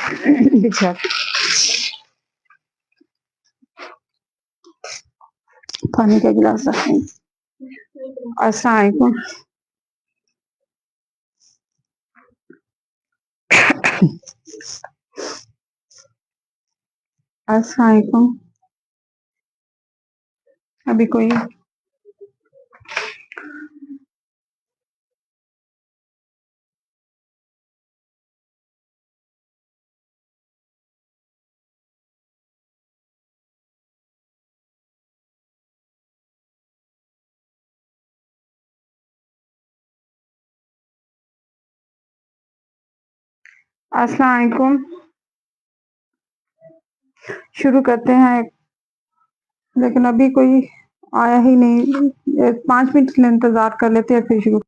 बिछा पानी का गिलास रखें। अस्सलाम वालेकुम। अस्सलाम वालेकुम। अभी कोई अस्सलाम वालेकुम। शुरू करते हैं, लेकिन अभी कोई आया ही नहीं। 5 मिनट के लिए इंतजार कर लेते हैं, फिर शुरू।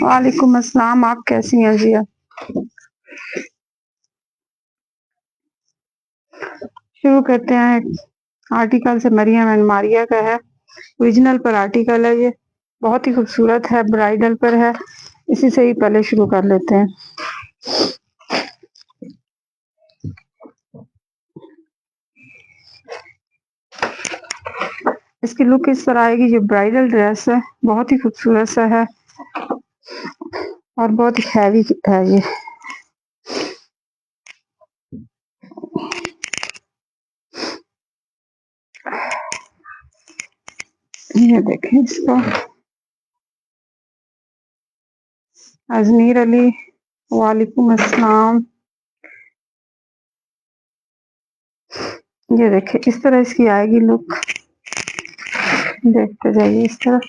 वालेकुम अस्सलाम। आप कैसी हैं जी? शुरू करते हैं। आर्टिकल से मरियम एंड मारिया का है। ओरिजिनल पर आर्टिकल है, ये बहुत ही खूबसूरत है, ब्राइडल पर है। इसी से ही पहले शुरू कर लेते हैं। इसकी लुक इस तरह आएगी। ये ब्राइडल ड्रेस है, बहुत ही खूबसूरत सा है और बहुत ही हैवी है ये देखें इसको। अजमीर अली, वालेकुम अस्सलाम। ये देखें, इस तरह इसकी आएगी लुक। देखते जाइए इस तरह।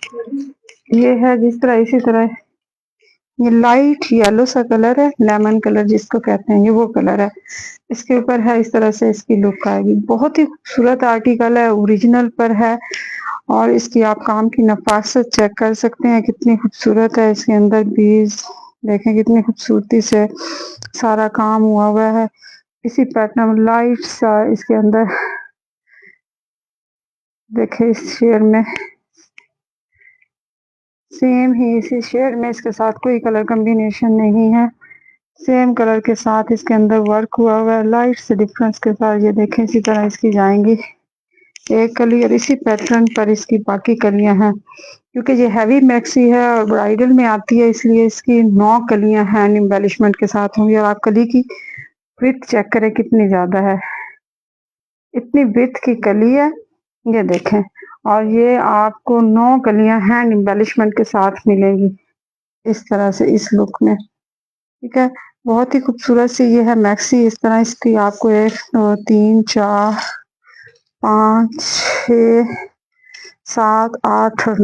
ये है जिस तरह, इसी तरह ये लाइट येलो सा कलर है, लेमन कलर जिसको कहते हैं, ये वो कलर है। इसके ऊपर है, इस तरह से इसकी लुक आएगी। बहुत ही खूबसूरत आर्टिकल है, ओरिजिनल पर है। और इसकी आप काम की नफासत चेक कर सकते हैं, कितनी खूबसूरत है। इसके अंदर बीज देखें, कितनी खूबसूरती से सारा काम हुआ हुआ है। इसी पैटर्न में लाइट सा इसके अंदर देखें, इस शेयर में सेम ही इसी शेड में, इसके साथ कोई कलर कॉम्बिनेशन नहीं है। सेम कलर के साथ इसके अंदर वर्क हुआ हुआ है, लाइट से डिफरेंस के साथ। ये देखें, इसी तरह इसकी जाएंगी एक कली, और इसी पैटर्न पर इसकी बाकी कलियां हैं। क्योंकि ये हैवी मैक्सी है और ब्राइडल में आती है, इसलिए इसकी 9 कलियां हैंड एम्बेलिशमेंट के साथ होंगी। और आप कली की विड्थ चेक करें कितनी ज्यादा है, इतनी विड्थ की कली है। ये देखें, और ये आपको 9 कलियां हैंड एम्बेलिशमेंट के साथ मिलेंगी इस तरह से, इस लुक में। ठीक है, बहुत ही खूबसूरत सी ये है मैक्सी। इस तरह इसकी आपको 1 2 3 4 5 6 7 8 और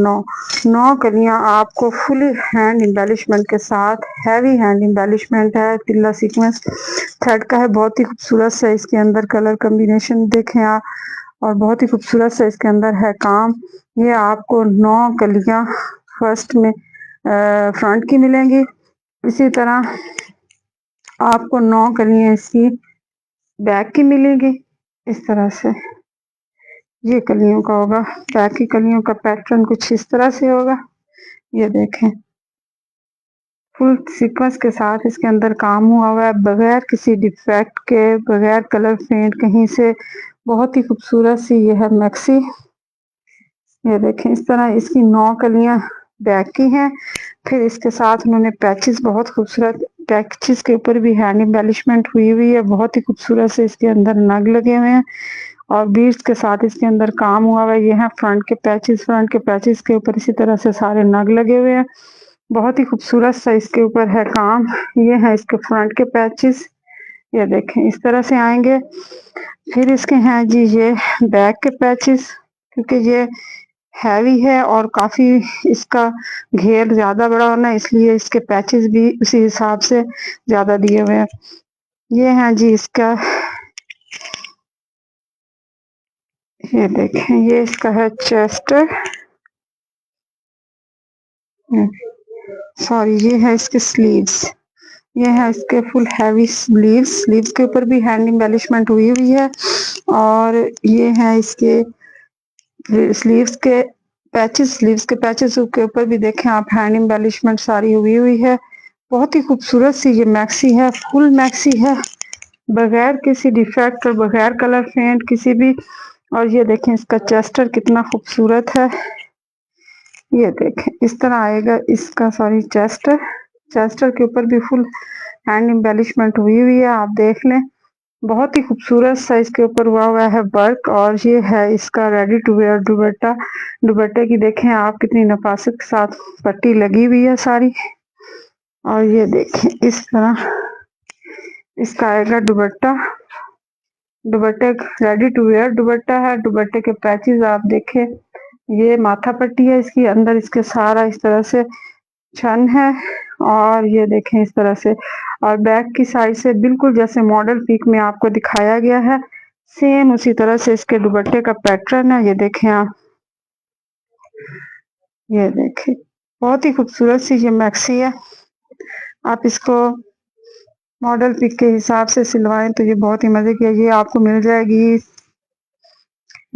9 कलियां आपको फुली हैंड एम्बेलिशमेंट के साथ। हैवी हैंड एम्बेलिशमेंट है, तिल्ला सीक्वेंस थ्रेड का है। बहुत ही खूबसूरत सा इसके अंदर कलर कॉम्बिनेशन देखें आप, और बहुत ही खूबसूरत सा इसके अंदर है काम। ये आपको 9 कलियां फर्स्ट में फ्रंट की मिलेंगी। इसी तरह आपको 9 कलियां इसकी बैक की मिलेगी। इस तरह से ये कलियों का होगा। बैक की कलियों का पैटर्न कुछ इस तरह से होगा। ये देखें, फुल सीक्वेंस के साथ इसके अंदर काम हुआ हुआ है, बगैर किसी डिफेक्ट के, बगैर कलर फेंट कहीं से। बहुत ही खूबसूरत सी ये है मैक्सी। ये देखें, इस तरह इसकी 9 कलियां बैक की हैं। फिर इसके साथ उन्होंने पैचेस, बहुत खूबसूरत पैचेस के ऊपर भी हैंड एम्बेलिशमेंट हुई हुई है। बहुत ही खूबसूरत से इसके अंदर नग लगे हुए हैं और बीड्स के साथ इसके अंदर काम हुआ हुआ है। ये है फ्रंट के पैचेस, फ्रंट के पैचेस के ऊपर इसी तरह से सारे नग लगे हुए हैं। बहुत ही खूबसूरत सा इसके ऊपर है काम। ये है इसके फ्रंट के पैचेस। ये देखें, इस तरह से आएंगे। फिर इसके हैं जी ये बैक के पैचेस। क्योंकि ये हैवी है और काफी इसका घेर ज्यादा बड़ा होना है, इसलिए इसके पैचेस भी उसी हिसाब से ज्यादा दिए हुए हैं। ये है जी इसका, ये देखें, ये इसका है चेस्ट, सॉरी ये है इसके स्लीव्स, ये है इसके फुल हैवी स्लीव्स, स्लीव्स के ऊपर भी हैंड एम्बेलिशमेंट हुई हुई है। और ये है इसके स्लीव्स के पैचेस, स्लीव्स के पैचेस के ऊपर भी देखें आप हैंड एम्बेलिशमेंट सारी हुई हुई है। बहुत ही खूबसूरत सी ये मैक्सी है, फुल मैक्सी है, बगैर किसी डिफेक्ट और बगैर कलर फेंट किसी भी। और ये देखें इसका चेस्टर कितना खूबसूरत है, ये देखें इस तरह आएगा इसका, सॉरी चेस्टर, चेस्टर के ऊपर भी फुल हैंड एम्बेलिशमेंट हुई हुई है, आप देख लें। बहुत ही खूबसूरत सा इसके ऊपर हुआ हुआ है वर्क। और ये है इसका रेडी टू वेयर दुपट्टा, दुपट्टे की देखें आप कितनी नफासत के साथ पट्टी लगी हुई है सारी। और ये देखें इस तरह इसका आएगा दुपट्टा, दुपट्टे रेडी टू वेयर दुपट्टा है। दुपट्टे के पैचेस आप देखें, ये माथा पट्टी है इसकी, अंदर इसके सारा इस तरह से छन है। और ये देखें इस तरह से, और बैक की साइड से बिल्कुल जैसे मॉडल पिक में आपको दिखाया गया है, सेम उसी तरह से इसके दुपट्टे का पैटर्न है। ये देखें आप, ये देखें बहुत ही खूबसूरत सी ये मैक्सी है। आप इसको मॉडल पिक के हिसाब से सिलवाएं तो ये बहुत ही मजे की है। ये आपको मिल जाएगी,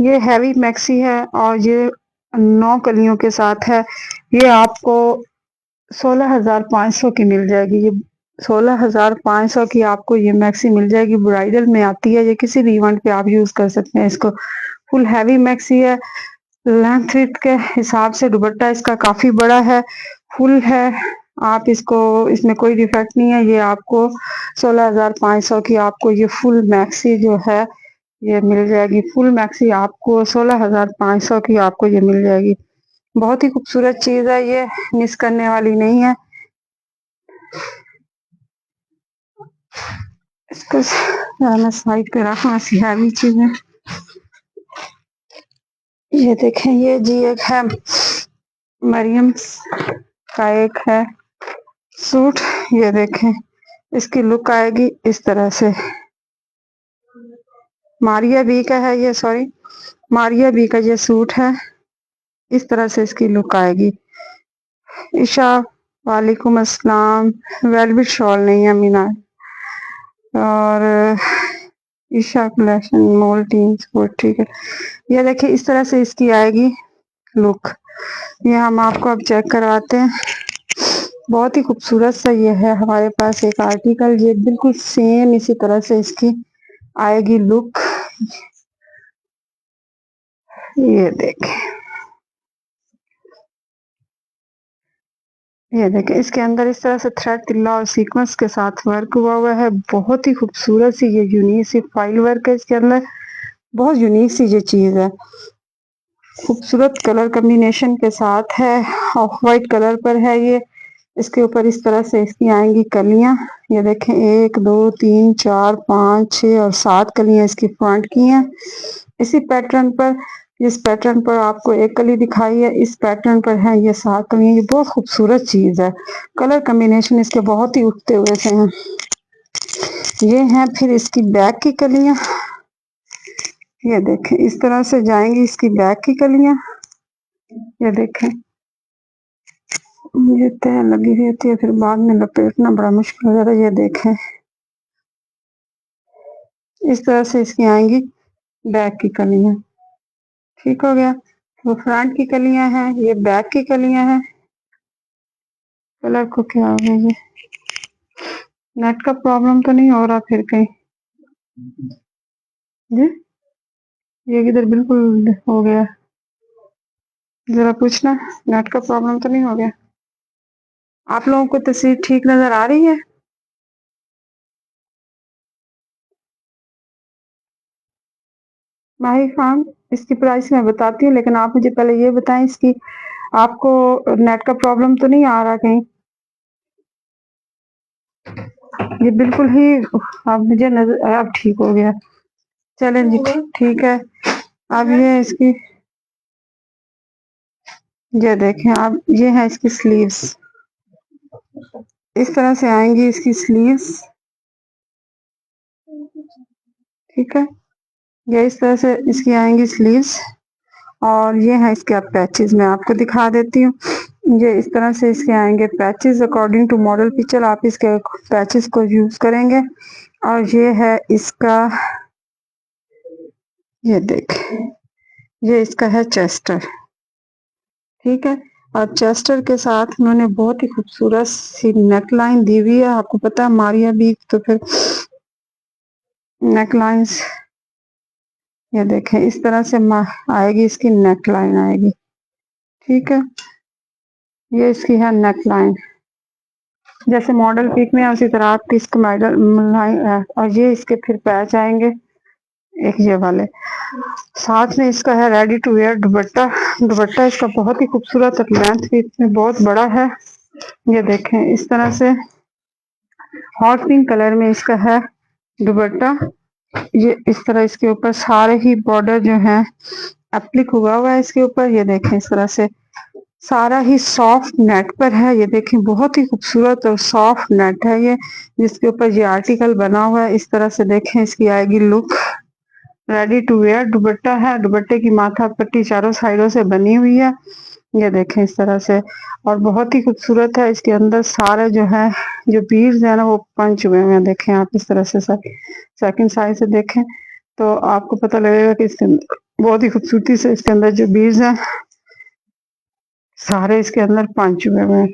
ये हैवी मैक्सी है और ये 9 कलियों के साथ है। ये आपको 16,500 की मिल जाएगी। ये 16,500 की आपको ये मैक्सी मिल जाएगी, ब्राइडल में आती है। ये किसी भी इवेंट पे आप यूज कर सकते हैं इसको। फुल हैवी मैक्सी है, लेंथ विड्थ के हिसाब से दुपट्टा इसका काफी बड़ा है, फुल है। आप इसको, इसमें कोई डिफेक्ट नहीं है। ये आपको 16,500 की आपको ये फुल मैक्सी जो है ये मिल जाएगी। फुल मैक्सी आपको 16,500 की आपको ये मिल जाएगी। बहुत ही खूबसूरत चीज है, ये मिस करने वाली नहीं है। इसको मैं साइड पे रखूं, ऐसी हैवी चीजें। ये देखें, ये जी एक है मरियम का एक है सूट, ये देखें इसकी लुक आएगी इस तरह से। मारिया बी का है ये, सॉरी मारिया बी का ये सूट है, इस तरह से इसकी लुक आएगी। ईशा वालेकुम अस्सलाम, वेलवेट शॉल नहीं है मीना। और ईशा कलेक्शन मोल टीम स्पोर्ट, ठीक है। ये देखिए इस तरह से इसकी आएगी लुक। ये हम आपको अब चेक करवाते हैं। बहुत ही खूबसूरत सा ये है हमारे पास एक आर्टिकल, ये बिल्कुल सेम इसी तरह से इसकी आएगी लुक। ये देखें, ये देखें इसके अंदर इस तरह से थ्रेड तिल्ला और सीक्वेंस के साथ वर्क हुआ हुआ है। बहुत ही खूबसूरत सी ये यूनिक सी फाइल वर्क है इसके अंदर, बहुत यूनिक सी ये चीज है। खूबसूरत कलर कॉम्बिनेशन के साथ है, ऑफ वाइट कलर पर है ये। इसके ऊपर इस तरह से इसकी आएंगी कलियां। ये देखें 1 2 3 4 5 6 और 7 कलियां इसकी फ्रंट की हैं। इसी पैटर्न पर, जिस पैटर्न पर आपको एक कली दिखाई है, इस पैटर्न पर है ये 7 कलियां। ये बहुत खूबसूरत चीज है, कलर कॉम्बिनेशन इसके बहुत ही उठते हुए से हैं। ये हैं फिर इसकी बैक की कलियां, ये देखें इस तरह से जाएंगी इसकी बैक की कलियां। ये देखें, ये तय लगी हुई होती है, फिर बाद में लपेटना बड़ा मुश्किल हो जाता है। ये देखें इस तरह से इसकी आएंगी बैक की कलियां, ठीक हो गया। वो फ्रंट की कलियां हैं, ये बैक की कलियां हैं। कलर को क्या हो गया, ये नेट का प्रॉब्लम तो नहीं हो रहा फिर कहीं जी? ये किधर बिल्कुल हो गया, जरा पूछना नेट का प्रॉब्लम तो नहीं हो गया। आप लोगों को तस्वीर ठीक नजर आ रही है? माही खान, इसकी प्राइस मैं बताती हूँ, लेकिन आप मुझे पहले ये बताएं इसकी, आपको नेट का प्रॉब्लम तो नहीं आ रहा कहीं? ये बिल्कुल ही, अब मुझे नजर, अब ठीक हो गया। चलें जी, ठीक है। अब ये इसकी ये देखें आप, ये है इसकी स्लीव्स, इस तरह से आएंगी इसकी स्लीव्स। ठीक है, ये इस तरह से इसकी आएंगी स्लीव्स। और ये है इसके अब पैचेस, मैं आपको दिखा देती हूँ। ये इस तरह से इसके आएंगे patches. According to model picture आप इसके पैचेस को यूज करेंगे। और ये है इसका, ये देख, ये इसका है चेस्टर। ठीक है, और चेस्टर के साथ उन्होंने बहुत ही खूबसूरत सी नेक लाइन दी हुई है। आपको पता है मारिया भी तो फिर नेक लाइन्स, ये देखें इस तरह से आएगी इसकी नेक लाइन आएगी। ठीक है, ये इसकी है नेक लाइन, जैसे मॉडल पिक में है उसी तरह आपकी इसको मॉडल लाइन है। और ये इसके फिर पैच आएंगे एक ये वाले। साथ में इसका है ready to wear dupatta. Dupatta इसका बहुत ही खूबसूरत और लेंथ भी इसमें बहुत बड़ा है। ये देखें इस तरह से हॉट पिंक कलर में इसका है दुपट्टा। ये इस तरह इसके ऊपर सारे ही बॉर्डर जो है एप्लिक हुआ हुआ है इसके ऊपर। ये देखें इस तरह से सारा ही सॉफ्ट नेट पर है। ये देखें बहुत ही खूबसूरत और सॉफ्ट नेट है ये, जिसके ऊपर ये आर्टिकल बना हुआ है। इस तरह से देखें इसकी आएगी look. Ready to wear dupatta है, दुपट्टे की माथा पट्टी चारों साइडों से बनी हुई है। ये देखें इस तरह से, और बहुत ही खूबसूरत है। इसके अंदर सारे जो है जो बीड्स है ना वो पंच हुए हैं। देखें आप इस तरह से सेकंड साइड से देखें तो आपको पता लगेगा कि इसके अंदर बहुत ही खूबसूरती से इसके अंदर जो बीड्स हैं सारे इसके अंदर पंच हुए हैं।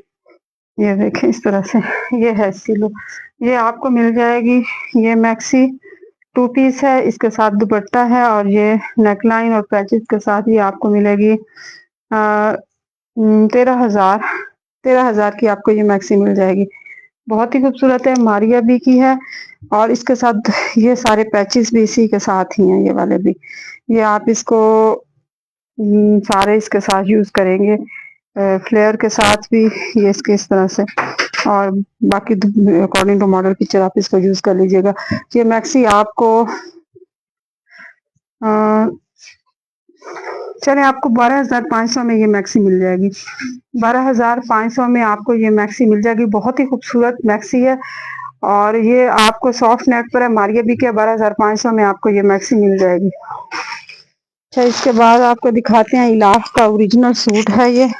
ये देखें इस तरह से, ये है इसकी लुक। ये आपको मिल जाएगी, ये मैक्सी 2 पीस है, इसके साथ दुपट्टा है और ये नेकलाइन और पैचेस के साथ ये आपको मिलेगी 13,000 की आपको ये मैक्सी मिल जाएगी। बहुत ही खूबसूरत है, मारिया बी की है। और इसके साथ ये सारे पैचेस भी इसी के साथ ही हैं, ये वाले भी। ये आप इसको सारे इसके साथ यूज करेंगे, फ्लेयर के साथ भी ये इसके इस तरह से। और बाकी अकॉर्डिंग टू मॉडल पिक्चर आप इसको यूज कर लीजिएगा। ये मैक्सी आपको चले आपको 12,500 में ये मैक्सी मिल जाएगी। 12,500 में आपको ये मैक्सी मिल जाएगी। बहुत ही खूबसूरत मैक्सी है और ये आपको सॉफ्ट नेट पर है, मारिया भी के 12,500 में आपको ये मैक्सी मिल जाएगी। अच्छा, इसके बाद आपको दिखाते हैं इलाफ का ओरिजिनल सूट है ये।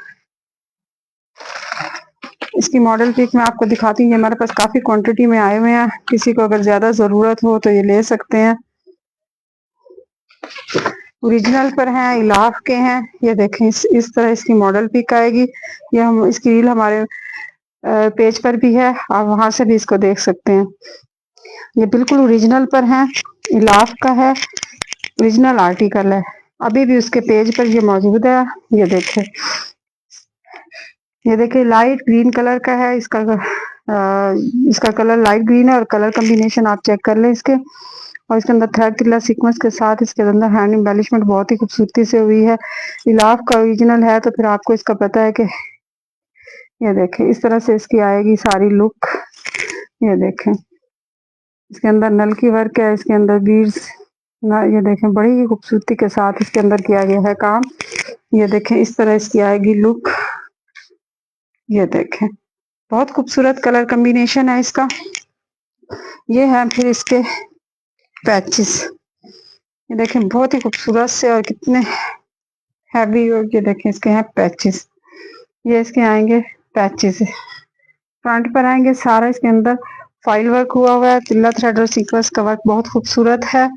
इसकी मॉडल पिक मैं आपको दिखाती हूँ। ये हमारे पास काफी क्वांटिटी में आए हुए हैं, किसी को अगर ज्यादा जरूरत हो तो ये ले सकते हैं। ओरिजिनल पर हैं, इलाफ के हैं। ये देखें इस तरह इसकी मॉडल पिक आएगी। ये हम इसकी रील हमारे पेज पर भी है, आप वहां से भी इसको देख सकते हैं। ये बिल्कुल ओरिजिनल पर है, इलाफ का है, ओरिजिनल आर्टिकल है। अभी भी उसके पेज पर ये मौजूद है। ये देखें, ये देखिए लाइट ग्रीन कलर का है इसका कलर लाइट ग्रीन है और कलर कॉम्बिनेशन आप चेक कर लें इसके। और इसके अंदर थ्रेड तिल्ला सीक्वेंस के साथ इसके अंदर हैंड एम्बेलिशमेंट बहुत ही खूबसूरती से हुई है। इलाफ का ओरिजिनल है तो फिर आपको इसका पता है कि ये देखें इस तरह से इसकी आएगी सारी लुक। ये देखें इसके अंदर नलकी वर्क है, इसके अंदर बीड्स ना, ये देखें बड़ी ही खूबसूरती के साथ इसके अंदर किया गया है काम। ये देखें इस तरह इसकी आएगी लुक। ये देखें बहुत खूबसूरत कलर कॉम्बिनेशन है इसका। ये है फिर इसके पैचेस, ये देखें बहुत ही खूबसूरत से और कितने हैवी। और ये देखें इसके हैं पैचेस, ये इसके आएंगे पैचेस। फ्रंट पर आएंगे सारा इसके अंदर फाइल वर्क हुआ है, तिल्ला थ्रेड और सीक्वेंस का वर्क बहुत खूबसूरत है।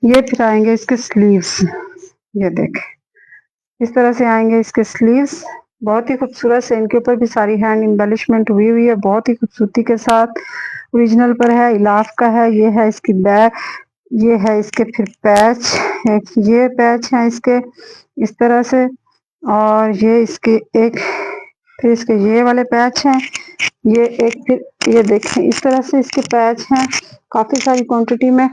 ये फिर आएंगे इसके स्लीव्स। ये देखें इस तरह से आएंगे इसके स्लीव्स, बहुत ही खूबसूरत से। इनके ऊपर भी सारी हैंड एम्बेलिशमेंट हुई हुई है बहुत ही खूबसूरती के साथ। ओरिजिनल पर है, इलाफ का है। ये है इसकी बैक, ये है इसके फिर पैच, ये पैच है इसके इस तरह से। और ये इसके एक फिर इसके ये वाले पैच हैं, ये एक फिर ये देखें इस तरह से इसके पैच हैं काफी सारी क्वांटिटी में।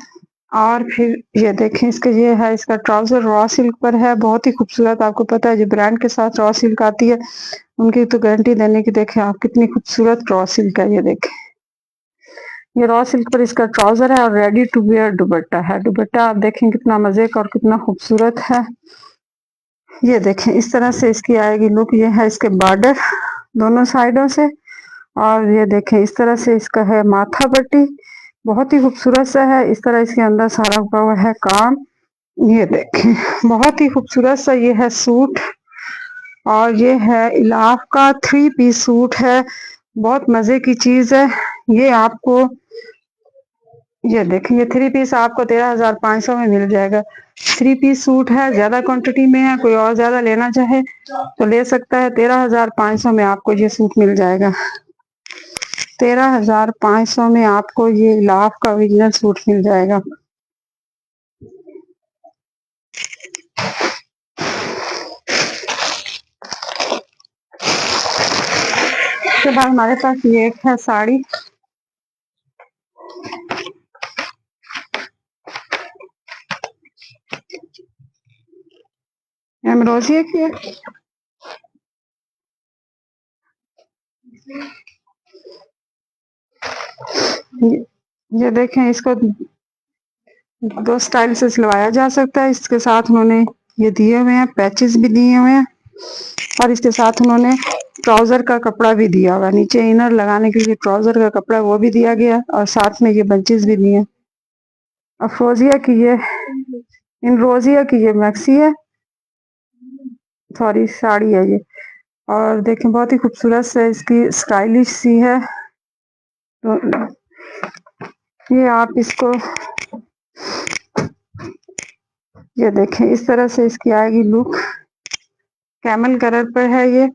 और फिर ये देखें इसके ये है इसका ट्राउजर रॉ सिल्क पर है, बहुत ही खूबसूरत। आपको पता है जो ब्रांड के साथ रॉ सिल्क आती है उनकी तो गारंटी देने की। देखें आप कितनी खूबसूरत रॉ सिल्क है। ये देखें ये रॉ सिल्क पर इसका ट्राउजर है और रेडी टू वेयर दुपट्टा है। दुपट्टा आप देखें कितना मजे का और कितना खूबसूरत है। ये देखें इस तरह से इसकी आएगी लुक। ये है इसके बॉर्डर दोनों साइडों से, और ये देखें इस तरह से इसका है माथा पट्टी, बहुत ही खूबसूरत सा है। इस तरह इसके अंदर सारा हुआ हुआ है काम। ये देखें बहुत ही खूबसूरत सा ये है सूट, और ये है इलाफ का 3 पीस सूट है। बहुत मजे की चीज है ये। आपको ये देखें ये 3 पीस आपको 13,500 में मिल जाएगा। 3 पीस सूट है, ज्यादा क्वांटिटी में है, कोई और ज्यादा लेना चाहे तो ले सकता है। 13,500 में आपको ये सूट मिल जाएगा। 13,500 में आपको ये लाफ का ओरिजिनल सूट मिल जाएगा। उसके बाद हमारे पास ये एक है साड़ी। एम्ब्रोसिए की है। ये देखें इसको 2 स्टाइल से सिलवाया जा सकता है। इसके साथ उन्होंने ये दिए हुए हैं, पैचेस भी दिए हुए हैं, और इसके साथ उन्होंने ट्राउजर का कपड़ा भी दिया हुआ है। नीचे इनर लगाने के लिए ट्राउजर का कपड़ा वो भी दिया गया, और साथ में ये बंचेस भी दिए। अफरोजिया की ये इन रोजिया की ये मैक्सी है, सॉरी साड़ी है ये। और देखें बहुत ही खूबसूरत से इसकी स्टाइलिश सी है। तो ये आप इसको ये देखें इस तरह से इसकी आएगी लुक। कैमल कलर पर है ये,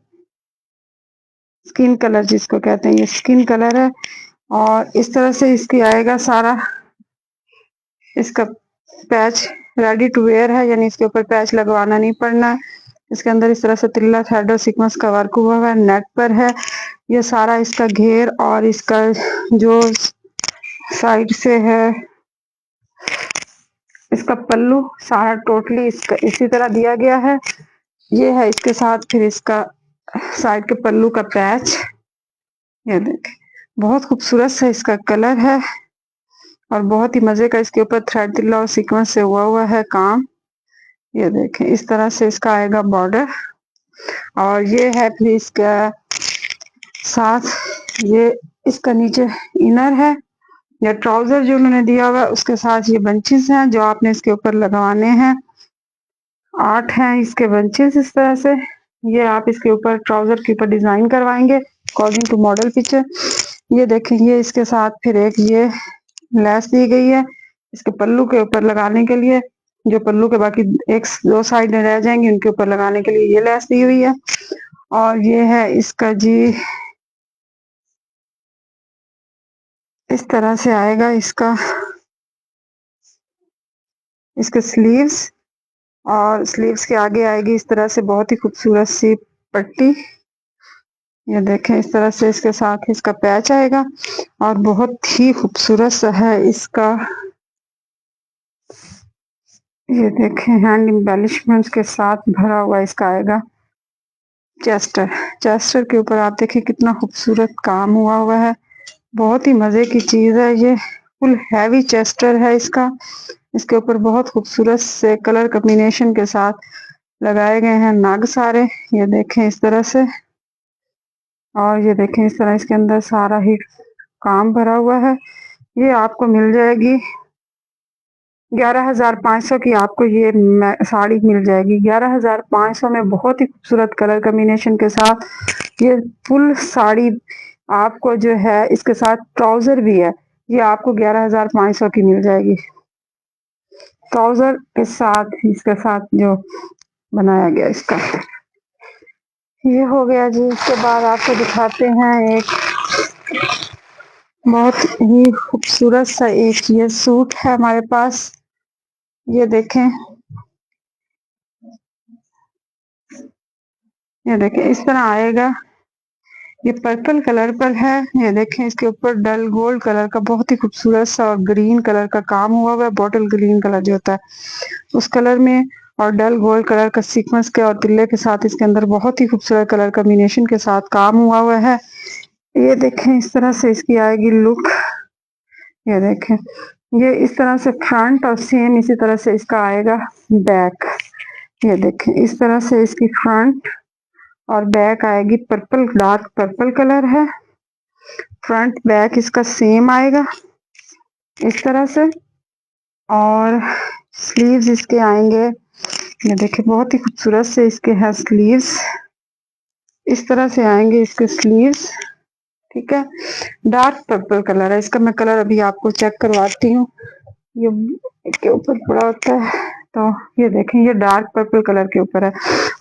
स्किन कलर जिसको कहते हैं, ये स्किन कलर है। और इस तरह से इसकी आएगा सारा इसका पैच। रेडी टू वेयर है, यानी इसके ऊपर पैच लगवाना नहीं पड़ना है। इसके अंदर इस तरह से तिल्ला थ्रेड और सीक्वेंस का वर्क हुआ हुआ है, नेट पर है ये सारा इसका घेर। और इसका जो साइड से है इसका पल्लू सारा टोटली इसका इसी तरह दिया गया है। ये है इसके साथ फिर इसका साइड के पल्लू का पैच। ये देखें बहुत खूबसूरत सा इसका कलर है, और बहुत ही मजे का इसके ऊपर थ्रेड तिल्ला और सीक्वेंस से हुआ है काम। ये देखें इस तरह से इसका आएगा बॉर्डर। और ये है फिर इसका साथ ये इसका नीचे इनर है या ट्राउजर जो उन्होंने दिया हुआ है, उसके साथ ये बंचेस हैं जो आपने इसके ऊपर लगवाने हैं। 8 हैं इसके बंचेस इस तरह से। ये आप इसके ऊपर ट्राउजर के ऊपर डिजाइन करवाएंगे अकॉर्डिंग टू मॉडल पिक्चर। ये देखें ये इसके साथ फिर एक ये लैस दी गई है इसके पल्लू के ऊपर लगाने के लिए। जो पल्लू के बाकी 1-2 साइड रह जाएंगे उनके ऊपर लगाने के लिए ये लैस दी हुई है। और ये है इसका जी इस तरह से आएगा इसका इसके स्लीव्स। और स्लीव्स के आगे आएगी इस तरह से बहुत ही खूबसूरत सी पट्टी। ये देखें इस तरह से इसके साथ इसका पैच आएगा, और बहुत ही खूबसूरत सा है इसका। ये देखें हैंड एम्बेलिशमेंट्स के साथ भरा हुआ इसका आएगा चेस्टर। चेस्टर के ऊपर आप देखें कितना खूबसूरत काम हुआ हुआ है, बहुत ही मजे की चीज है ये। फुल हैवी चेस्टर है इसका। इसके ऊपर बहुत खूबसूरत से कलर कॉम्बिनेशन के साथ लगाए गए हैं नग सारे। ये देखें इस तरह से। और ये देखें इस तरह इसके अंदर सारा ही काम भरा हुआ है। ये आपको मिल जाएगी 11,500 की। आपको ये साड़ी मिल जाएगी 11,500 में, बहुत ही खूबसूरत कलर कॉम्बिनेशन के साथ। ये फुल साड़ी आपको जो है इसके साथ ट्राउजर भी है, ये आपको 11,500 की मिल जाएगी। ट्राउजर के साथ इसके साथ जो बनाया गया इसका ये हो गया जी। इसके बाद आपको दिखाते हैं एक बहुत ही खूबसूरत सा एक ये सूट है हमारे पास। ये देखें ये देखें इस तरह आएगा। ये पर्पल कलर पर है। ये देखें इसके ऊपर डल गोल्ड कलर का बहुत ही खूबसूरत सा और ग्रीन कलर का काम हुआ हुआ है। बॉटल ग्रीन कलर जो होता है उस कलर में, और डल गोल्ड कलर का सीक्वेंस के और तिल्ले के साथ इसके अंदर बहुत ही खूबसूरत कलर कॉम्बिनेशन के साथ काम हुआ हुआ है। ये देखें इस तरह से इसकी आएगी लुक। ये देखें ये इस तरह से फ्रंट, और सेम इसी तरह से इसका आएगा बैक। ये देखें इस तरह से इसकी फ्रंट और बैक आएगी। पर्पल, डार्क पर्पल कलर है। फ्रंट बैक इसका सेम आएगा इस तरह से। और स्लीव्स इसके आएंगे, ये देखिए बहुत ही खूबसूरत से इसके है स्लीव्स। इस तरह से आएंगे इसके स्लीव्स, ठीक है। डार्क पर्पल कलर है इसका। मैं कलर अभी आपको चेक करवाती हूँ, ये इसके ऊपर पड़ा होता है। तो ये देखें ये डार्क पर्पल कलर के ऊपर है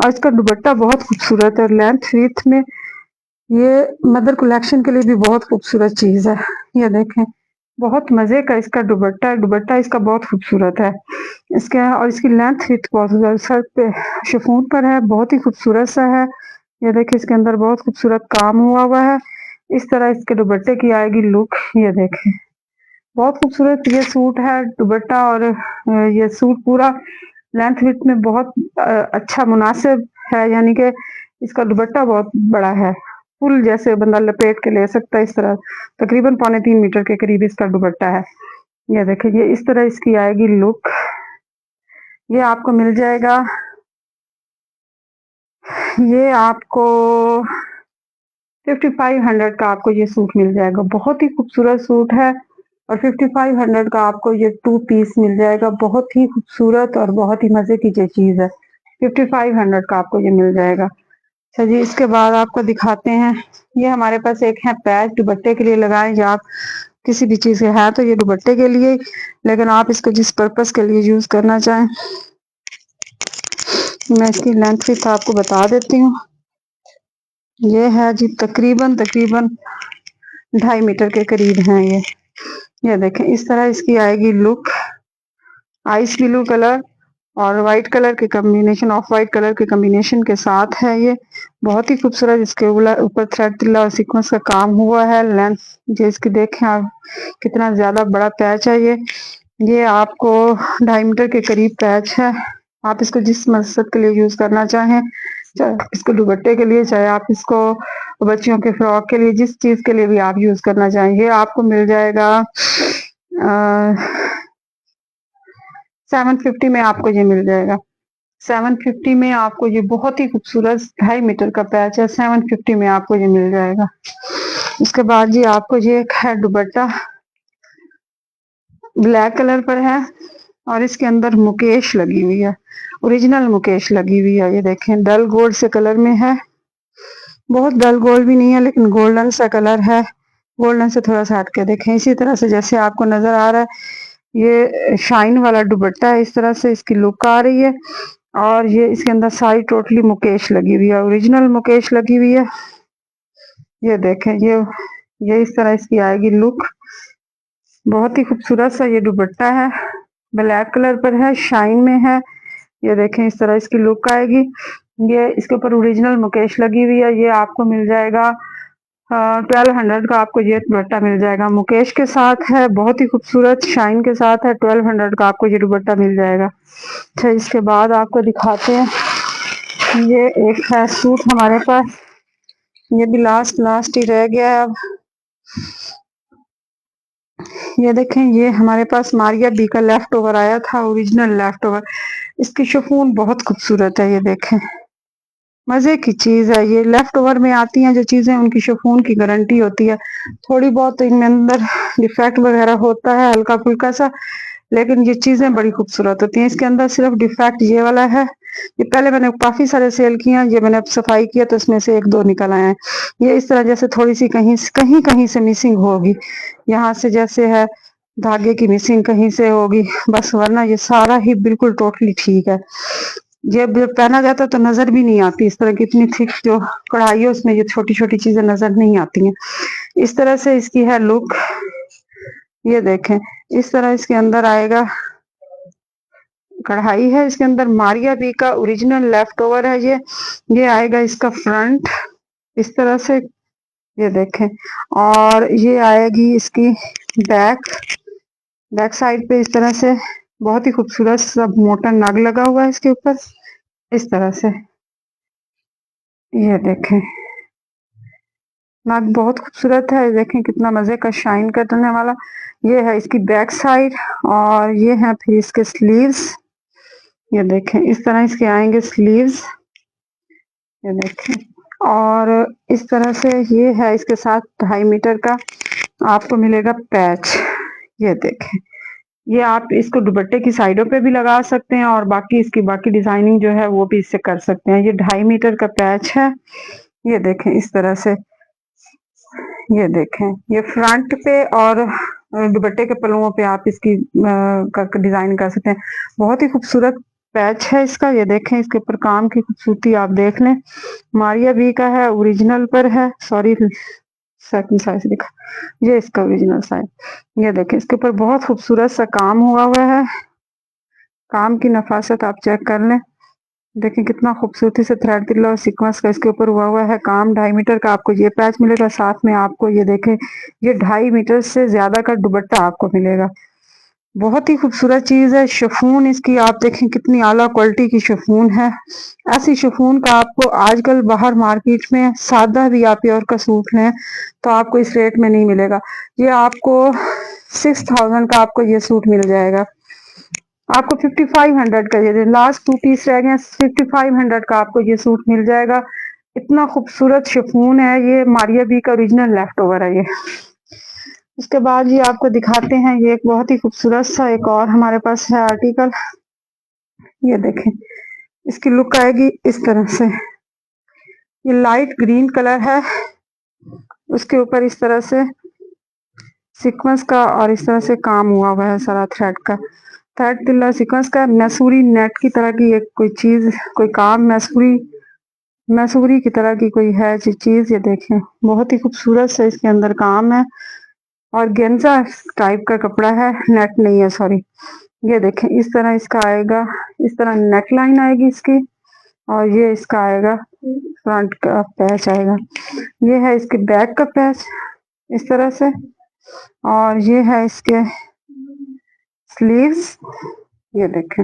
और इसका दुपट्टा बहुत खूबसूरत है। लेंथ विड्थ में ये मदर कलेक्शन के लिए भी बहुत खूबसूरत चीज है। ये देखें बहुत मजे का इसका दुपट्टा है। दुपट्टा इसका बहुत खूबसूरत है इसके, और इसकी लेंथ विड्थ बहुत सर पे शिफॉन पर है, बहुत ही खूबसूरत सा है। ये देखिए इसके अंदर बहुत खूबसूरत काम हुआ है। इस तरह इसके दुपट्टे की आएगी लुक। ये देखें बहुत खूबसूरत ये सूट है दुपट्टा, और ये सूट पूरा लेंथ विड्थ में बहुत अच्छा मुनासिब है, यानी कि इसका दुपट्टा बहुत बड़ा है, फुल जैसे बंदा लपेट के ले सकता है। इस तरह तकरीबन 3.25 मीटर के करीब इसका दुपट्टा है। ये देखिए ये इस तरह इसकी आएगी लुक। ये आपको मिल जाएगा, ये आपको 5500 का आपको ये सूट मिल जाएगा। बहुत ही खूबसूरत सूट है और 5500 का आपको ये 2 पीस मिल जाएगा। बहुत ही खूबसूरत और बहुत ही मजे की ये चीज है। 5500 का आपको ये मिल जाएगा। अच्छा जी, इसके बाद आपको दिखाते हैं, ये हमारे पास एक है पैच दुपट्टे के लिए लगाए, या आप किसी भी चीज के है तो ये दुपट्टे के लिए, लेकिन आप इसको जिस पर्पस के लिए यूज करना चाहें। मैं इसकी लेंथ भी आपको बता देती हूँ। ये है जी तकरीबन 2.5 मीटर के करीब है ये देखें इस तरह इसकी आएगी लुक। आइस ब्लू कलर और व्हाइट कलर के कॉम्बिनेशन, ऑफ व्हाइट कलर के कॉम्बिनेशन के साथ है ये। बहुत ही खूबसूरत इसके ऊपर थ्रेड तिल्ला और सीक्वेंस का काम हुआ है। लेंथ जो इसकी देखें आप कितना ज्यादा बड़ा पैच है ये आपको 2.5 मीटर के करीब पैच है। आप इसको जिस मकसद के लिए यूज करना चाहें, चाहे इसको दुपट्टे के लिए, चाहे आप इसको बच्चियों के फ्रॉक के लिए, जिस चीज के लिए भी आप यूज करना चाहें, ये आपको मिल जाएगा 750 में आपको ये मिल जाएगा। 750 में आपको ये बहुत ही खूबसूरत 2.5 मीटर का पैच है। 750 में आपको ये मिल जाएगा। उसके बाद जी आपको ये एक है दुपट्टा, ब्लैक कलर पर है और इसके अंदर मुकेश लगी हुई है, ओरिजिनल मुकेश लगी हुई है। ये देखें डल गोल्ड से कलर में है, बहुत डल गोल्ड भी नहीं है लेकिन गोल्डन सा कलर है। गोल्डन से थोड़ा सा हट के देखें, इसी तरह से जैसे आपको नजर आ रहा है ये शाइन वाला दुपट्टा है। इस तरह से इसकी लुक आ रही है और ये इसके अंदर सारी टोटली मुकेश लगी हुई है, ओरिजिनल मुकेश लगी हुई है। ये देखें ये इस तरह इसकी आएगी लुक। बहुत ही खूबसूरत सा ये दुपट्टा है, ब्लैक कलर पर है, शाइन में है। ये देखें इस तरह इसकी लुक आएगी। ये इसके ऊपर ओरिजिनल मुकेश लगी हुई है। ये आपको मिल जाएगा 1200 का आपको ये दुपट्टा मिल जाएगा, मुकेश के साथ है, बहुत ही खूबसूरत शाइन के साथ है। 1200 का आपको ये दुपट्टा मिल जाएगा। अच्छा इसके बाद आपको दिखाते हैं, ये एक है सूट हमारे पास, ये भी लास्ट ही रह गया है अब। ये देखें ये हमारे पास मारिया बी का लेफ्ट ओवर आया था, ओरिजिनल लेफ्ट ओवर। इसकी शिफॉन बहुत खूबसूरत है। ये देखें मजे की चीज है। ये लेफ्ट ओवर में आती हैं जो चीजें, उनकी शिफॉन की गारंटी होती है। थोड़ी बहुत इनमें अंदर डिफेक्ट वगैरह होता है हल्का फुल्का सा, लेकिन ये चीजें बड़ी खूबसूरत होती हैं। इसके अंदर सिर्फ डिफेक्ट ये वाला है, ये पहले मैंने काफी सारे सेल किए हैं, ये मैंने अब सफाई किया तो इसमें से 1-2 निकल आए हैं। ये इस तरह जैसे थोड़ी सी कहीं से मिसिंग होगी, यहाँ से जैसे है धागे की मिसिंग कहीं से होगी बस, वरना ये सारा ही बिल्कुल टोटली ठीक है। ये पहना जाता तो नजर भी नहीं आती, इस तरह की इतनी थिक जो कढ़ाई है उसमें ये छोटी छोटी चीजें नजर नहीं आती हैं। इस तरह से इसकी है लुक। ये देखें इस तरह इसके अंदर आएगा, कढ़ाई है इसके अंदर, मारिया बी का ओरिजिनल लेफ्ट ओवर है ये आएगा इसका फ्रंट इस तरह से। ये देखें और ये आएगी इसकी बैक साइड पे इस तरह से, बहुत ही खूबसूरत सब मोटा नग लगा हुआ है इसके ऊपर इस तरह से। ये देखें नग बहुत खूबसूरत है, देखें कितना मजे का शाइन करने वाला। ये है इसकी बैक साइड और ये है फिर इसके स्लीव्स। ये देखें इस तरह इसके आएंगे स्लीव्स, ये देखें। और इस तरह से ये है, इसके साथ 2.5 मीटर का आपको मिलेगा पैच। ये देखें, ये आप इसको दुपट्टे की साइडों पे भी लगा सकते हैं और बाकी इसकी बाकी डिजाइनिंग जो है वो भी इससे कर सकते हैं। ये 2.5 मीटर का पैच है। ये देखें इस तरह से, ये देखें ये फ्रंट पे और दुपट्टे के पल्लुओं पे आप इसकी डिजाइन कर सकते हैं। बहुत ही खूबसूरत पैच है इसका। ये देखें इसके ऊपर काम की खूबसूरती आप देख लें। मारिया बी का है, ओरिजिनल पर है, सॉरी सेकंड साइज दिखा, ये इसका ओरिजिनल साइज। ये देखें इसके ऊपर बहुत खूबसूरत सा काम हुआ है। काम की नफासत आप चेक कर लें। देखें कितना खूबसूरती से थ्रेड तिल्ला और सीक्वेंस का इसके ऊपर हुआ है काम। 2.5 मीटर का आपको ये पैच मिलेगा, साथ में आपको ये देखें ये 2.5 मीटर से ज्यादा का दुपट्टा आपको मिलेगा। बहुत ही खूबसूरत चीज है। शिफॉन इसकी आप देखें कितनी आला क्वालिटी की शिफॉन है। ऐसी शिफॉन का आपको आजकल बाहर मार्केट में सादा भी आप प्योर का सूट लें तो आपको इस रेट में नहीं मिलेगा। ये आपको 6000 का आपको ये सूट मिल जाएगा। आपको 5500 का, ये लास्ट 2 पीस रह गए, 5500 का आपको ये सूट मिल जाएगा। इतना खूबसूरत शिफॉन है ये, मारिया बी का ओरिजिनल लेफ्ट ओवर है ये। उसके बाद ये आपको दिखाते हैं, ये एक बहुत ही खूबसूरत सा एक और हमारे पास है आर्टिकल। ये देखें इसकी लुक आएगी इस तरह से। ये लाइट ग्रीन कलर है, उसके ऊपर इस तरह से सीक्वेंस का और इस तरह से काम हुआ है सारा थ्रेड का। थ्रेड तिल्ला सीक्वेंस का मैसूरी नेट की तरह की एक कोई चीज, कोई काम मैसूरी मैसूरी की तरह की कोई है चीज। ये देखें बहुत ही खूबसूरत से इसके अंदर काम है और गेंजा टाइप का कपड़ा है, नेट नहीं है सॉरी। ये देखें इस तरह इसका आएगा, इस तरह नेक लाइन आएगी इसकी और ये इसका आएगा फ्रंट का पैच आएगा। ये है इसके बैक का पैच इस तरह से और ये है इसके स्लीव्स। ये देखें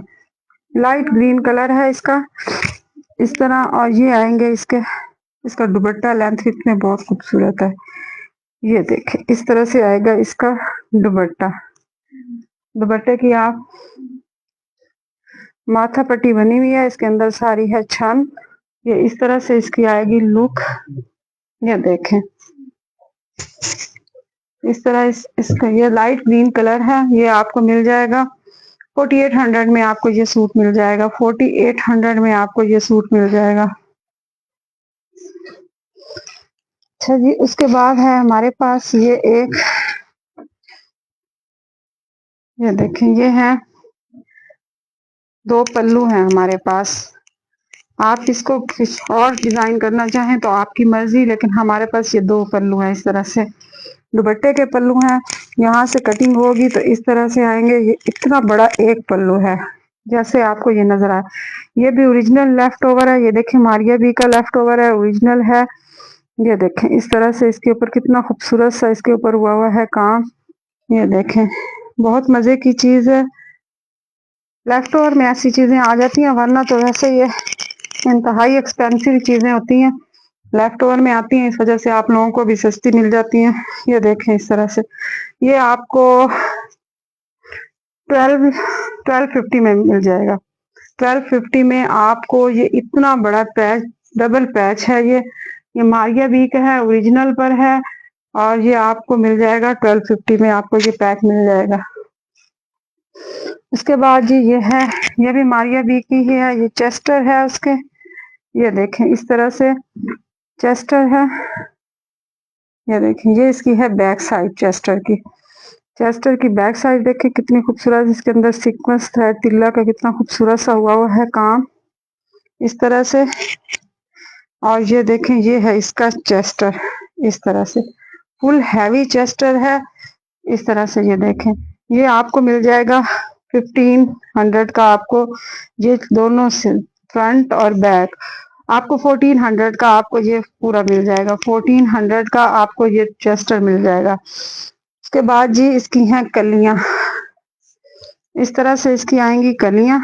लाइट ग्रीन कलर है इसका इस तरह। और ये आएंगे इसके, इसका दुपट्टा लेंथ इतने बहुत खूबसूरत है। ये देखें इस तरह से आएगा इसका दुपट्टा। दुपट्टे की आप माथा पट्टी बनी हुई है, इसके अंदर सारी है छन। ये इस तरह से इसकी आएगी लुक। ये देखें इस तरह इसका ये लाइट ग्रीन कलर है। ये आपको मिल जाएगा 4800 में, आपको ये सूट मिल जाएगा 4800 में, आपको ये सूट मिल जाएगा। अच्छा जी, उसके बाद है हमारे पास ये एक, ये देखें ये है 2 पल्लू हैं हमारे पास। आप इसको कुछ और डिजाइन करना चाहें तो आपकी मर्जी, लेकिन हमारे पास ये 2 पल्लू हैं इस तरह से। दुपट्टे के पल्लू हैं, यहाँ से कटिंग होगी तो इस तरह से आएंगे। ये इतना बड़ा एक पल्लू है जैसे आपको ये नजर आए। ये भी ओरिजिनल लेफ्ट ओवर है। ये देखें मारिया बी का लेफ्ट ओवर है, ओरिजिनल है। ये देखें इस तरह से इसके ऊपर कितना खूबसूरत सा इसके ऊपर हुआ है काम। ये देखें बहुत मजे की चीज है। लेफ्ट ओवर में ऐसी चीजें आ जाती हैं, वरना तो वैसे ये इंतहाई एक्सपेंसिव चीजें होती हैं, लेफ्ट ओवर में आती हैं, इस वजह से आप लोगों को भी सस्ती मिल जाती हैं। ये देखें इस तरह से ये आपको 1250 में मिल जाएगा। 1250 में आपको ये इतना बड़ा पैच, डबल पैच है ये मारिया बी का है, ओरिजिनल पर है और ये आपको मिल जाएगा 1250 में, आपको ये पैक मिल जाएगा। उसके बाद जी ये है, ये भी मारिया बी की ही है, ये चेस्टर है उसके। ये देखें इस तरह से चेस्टर है। ये देखें ये इसकी है बैक साइड चेस्टर की। चेस्टर की बैक साइड देखें कितनी खूबसूरत, इसके अंदर सीक्वेंस थ्रेड तिल्ला का कितना खूबसूरत सा हुआ है काम इस तरह से। और ये देखें ये है इसका चेस्टर इस तरह से, फुल हैवी चेस्टर है इस तरह से। ये देखें ये आपको मिल जाएगा 1500 का, आपको ये दोनों से फ्रंट और बैक आपको 1400 का आपको ये पूरा मिल जाएगा। 1400 का आपको ये चेस्टर मिल जाएगा। उसके बाद जी इसकी हैं कलियां, इस तरह से इसकी आएंगी कलियां।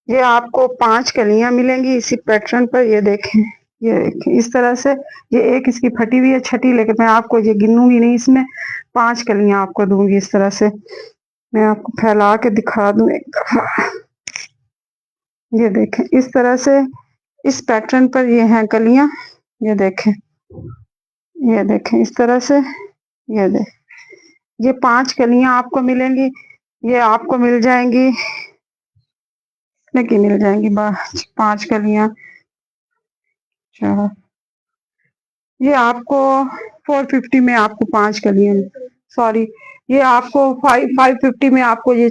ये आपको 5 कलियां मिलेंगी इसी पैटर्न पर। ये देखें ये देखें इस तरह से, ये एक इसकी फटी हुई है छठी, लेकिन मैं आपको ये गिनूंगी नहीं, इसमें 5 कलियां आपको दूंगी इस तरह से। मैं आपको फैला के दिखा दूं एक दफा। ये देखें इस तरह से इस पैटर्न पर ये हैं कलियां। ये देखें इस तरह से। ये देख ये 5 कलियां आपको मिलेंगी। ये आपको मिल जाएंगी, लेकिन मिल जाएंगी 5 कलियां। ये आपको 450 में आपको 5 कलियां, सॉरी ये आपको 550 में आपको ये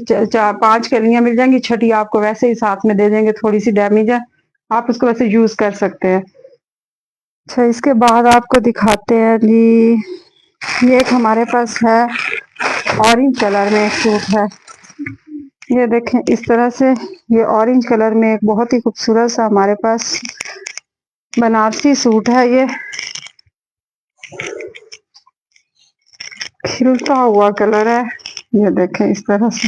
5 कलियां मिल जाएंगी। छठी आपको वैसे ही साथ में दे देंगे, थोड़ी सी डैमेज है, आप उसको वैसे यूज कर सकते हैं। अच्छा इसके बाद आपको दिखाते हैं जी, ये एक हमारे पास है ऑरेंज कलर में एक सूट है। ये देखें इस तरह से, ये ऑरेंज कलर में एक बहुत ही खूबसूरत सा हमारे पास बनारसी सूट है। ये खिलता हुआ कलर है। ये देखें इस तरह से,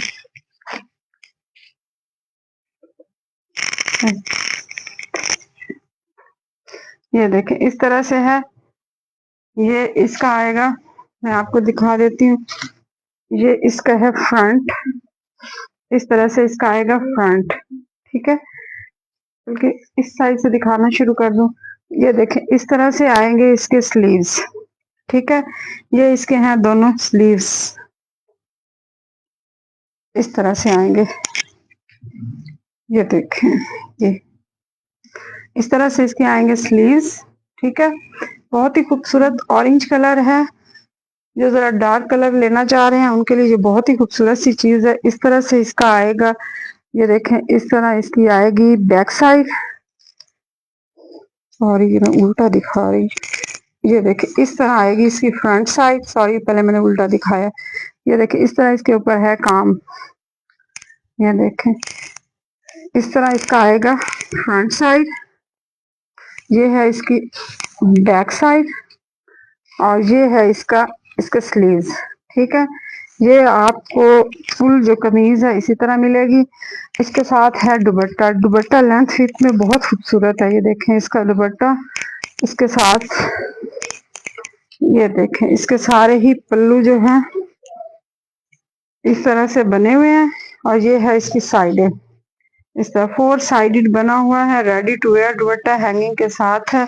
ये देखें इस तरह से है। ये इसका आएगा, मैं आपको दिखा देती हूँ। ये इसका है फ्रंट, इस तरह से इसका आएगा फ्रंट। ठीक है, बल्कि इस साइड से दिखाना शुरू कर दूं। ये देखें इस तरह से आएंगे इसके स्लीव्स। ठीक है, ये इसके हैं दोनों स्लीव्स, इस तरह से आएंगे। ये देखें, ये इस तरह से इसके आएंगे स्लीव्स। ठीक है, बहुत ही खूबसूरत ऑरेंज कलर है। जो जरा डार्क कलर लेना चाह रहे हैं उनके लिए ये बहुत ही खूबसूरत सी चीज है। इस तरह से इसका आएगा। ये देखें इस तरह इसकी आएगी बैक साइड, और ये मैं उल्टा दिखा रही। ये देखें इस तरह आएगी इसकी फ्रंट साइड, सॉरी पहले मैंने उल्टा दिखाया। ये देखें इस तरह इसके ऊपर है काम। ये देखें इस तरह इसका आएगा फ्रंट साइड। ये है इसकी बैक साइड, और ये है इसका इसका स्लीव्स। ठीक है, ये आपको फुल जो कमीज है इसी तरह मिलेगी। इसके साथ है दुपट्टा। दुपट्टा लेंथ हिप में बहुत खूबसूरत है। ये देखें इसका दुपट्टा, इसके साथ ये देखें इसके सारे ही पल्लू जो हैं इस तरह से बने हुए हैं, और ये है इसकी साइडें। इस तरह 4 साइडेड बना हुआ है। Ready to wear dupatta hanging के साथ है।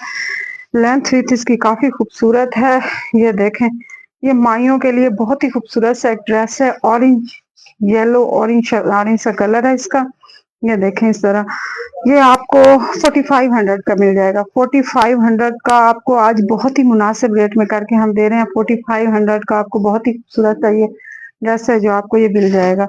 लेंथ विथ इसकी काफी खूबसूरत है। ये देखें, ये माइयों के लिए बहुत ही खूबसूरत सा एक ड्रेस है। ऑरेंज येलो ऑरेंज ऑरेंज सा कलर है इसका। ये देखें इस तरह, ये आपको 4500 का मिल जाएगा। 4500 का आपको आज बहुत ही मुनासिब रेट में करके हम दे रहे हैं। 4500 का आपको बहुत ही खूबसूरत सा ये ड्रेस है जो आपको ये मिल जाएगा।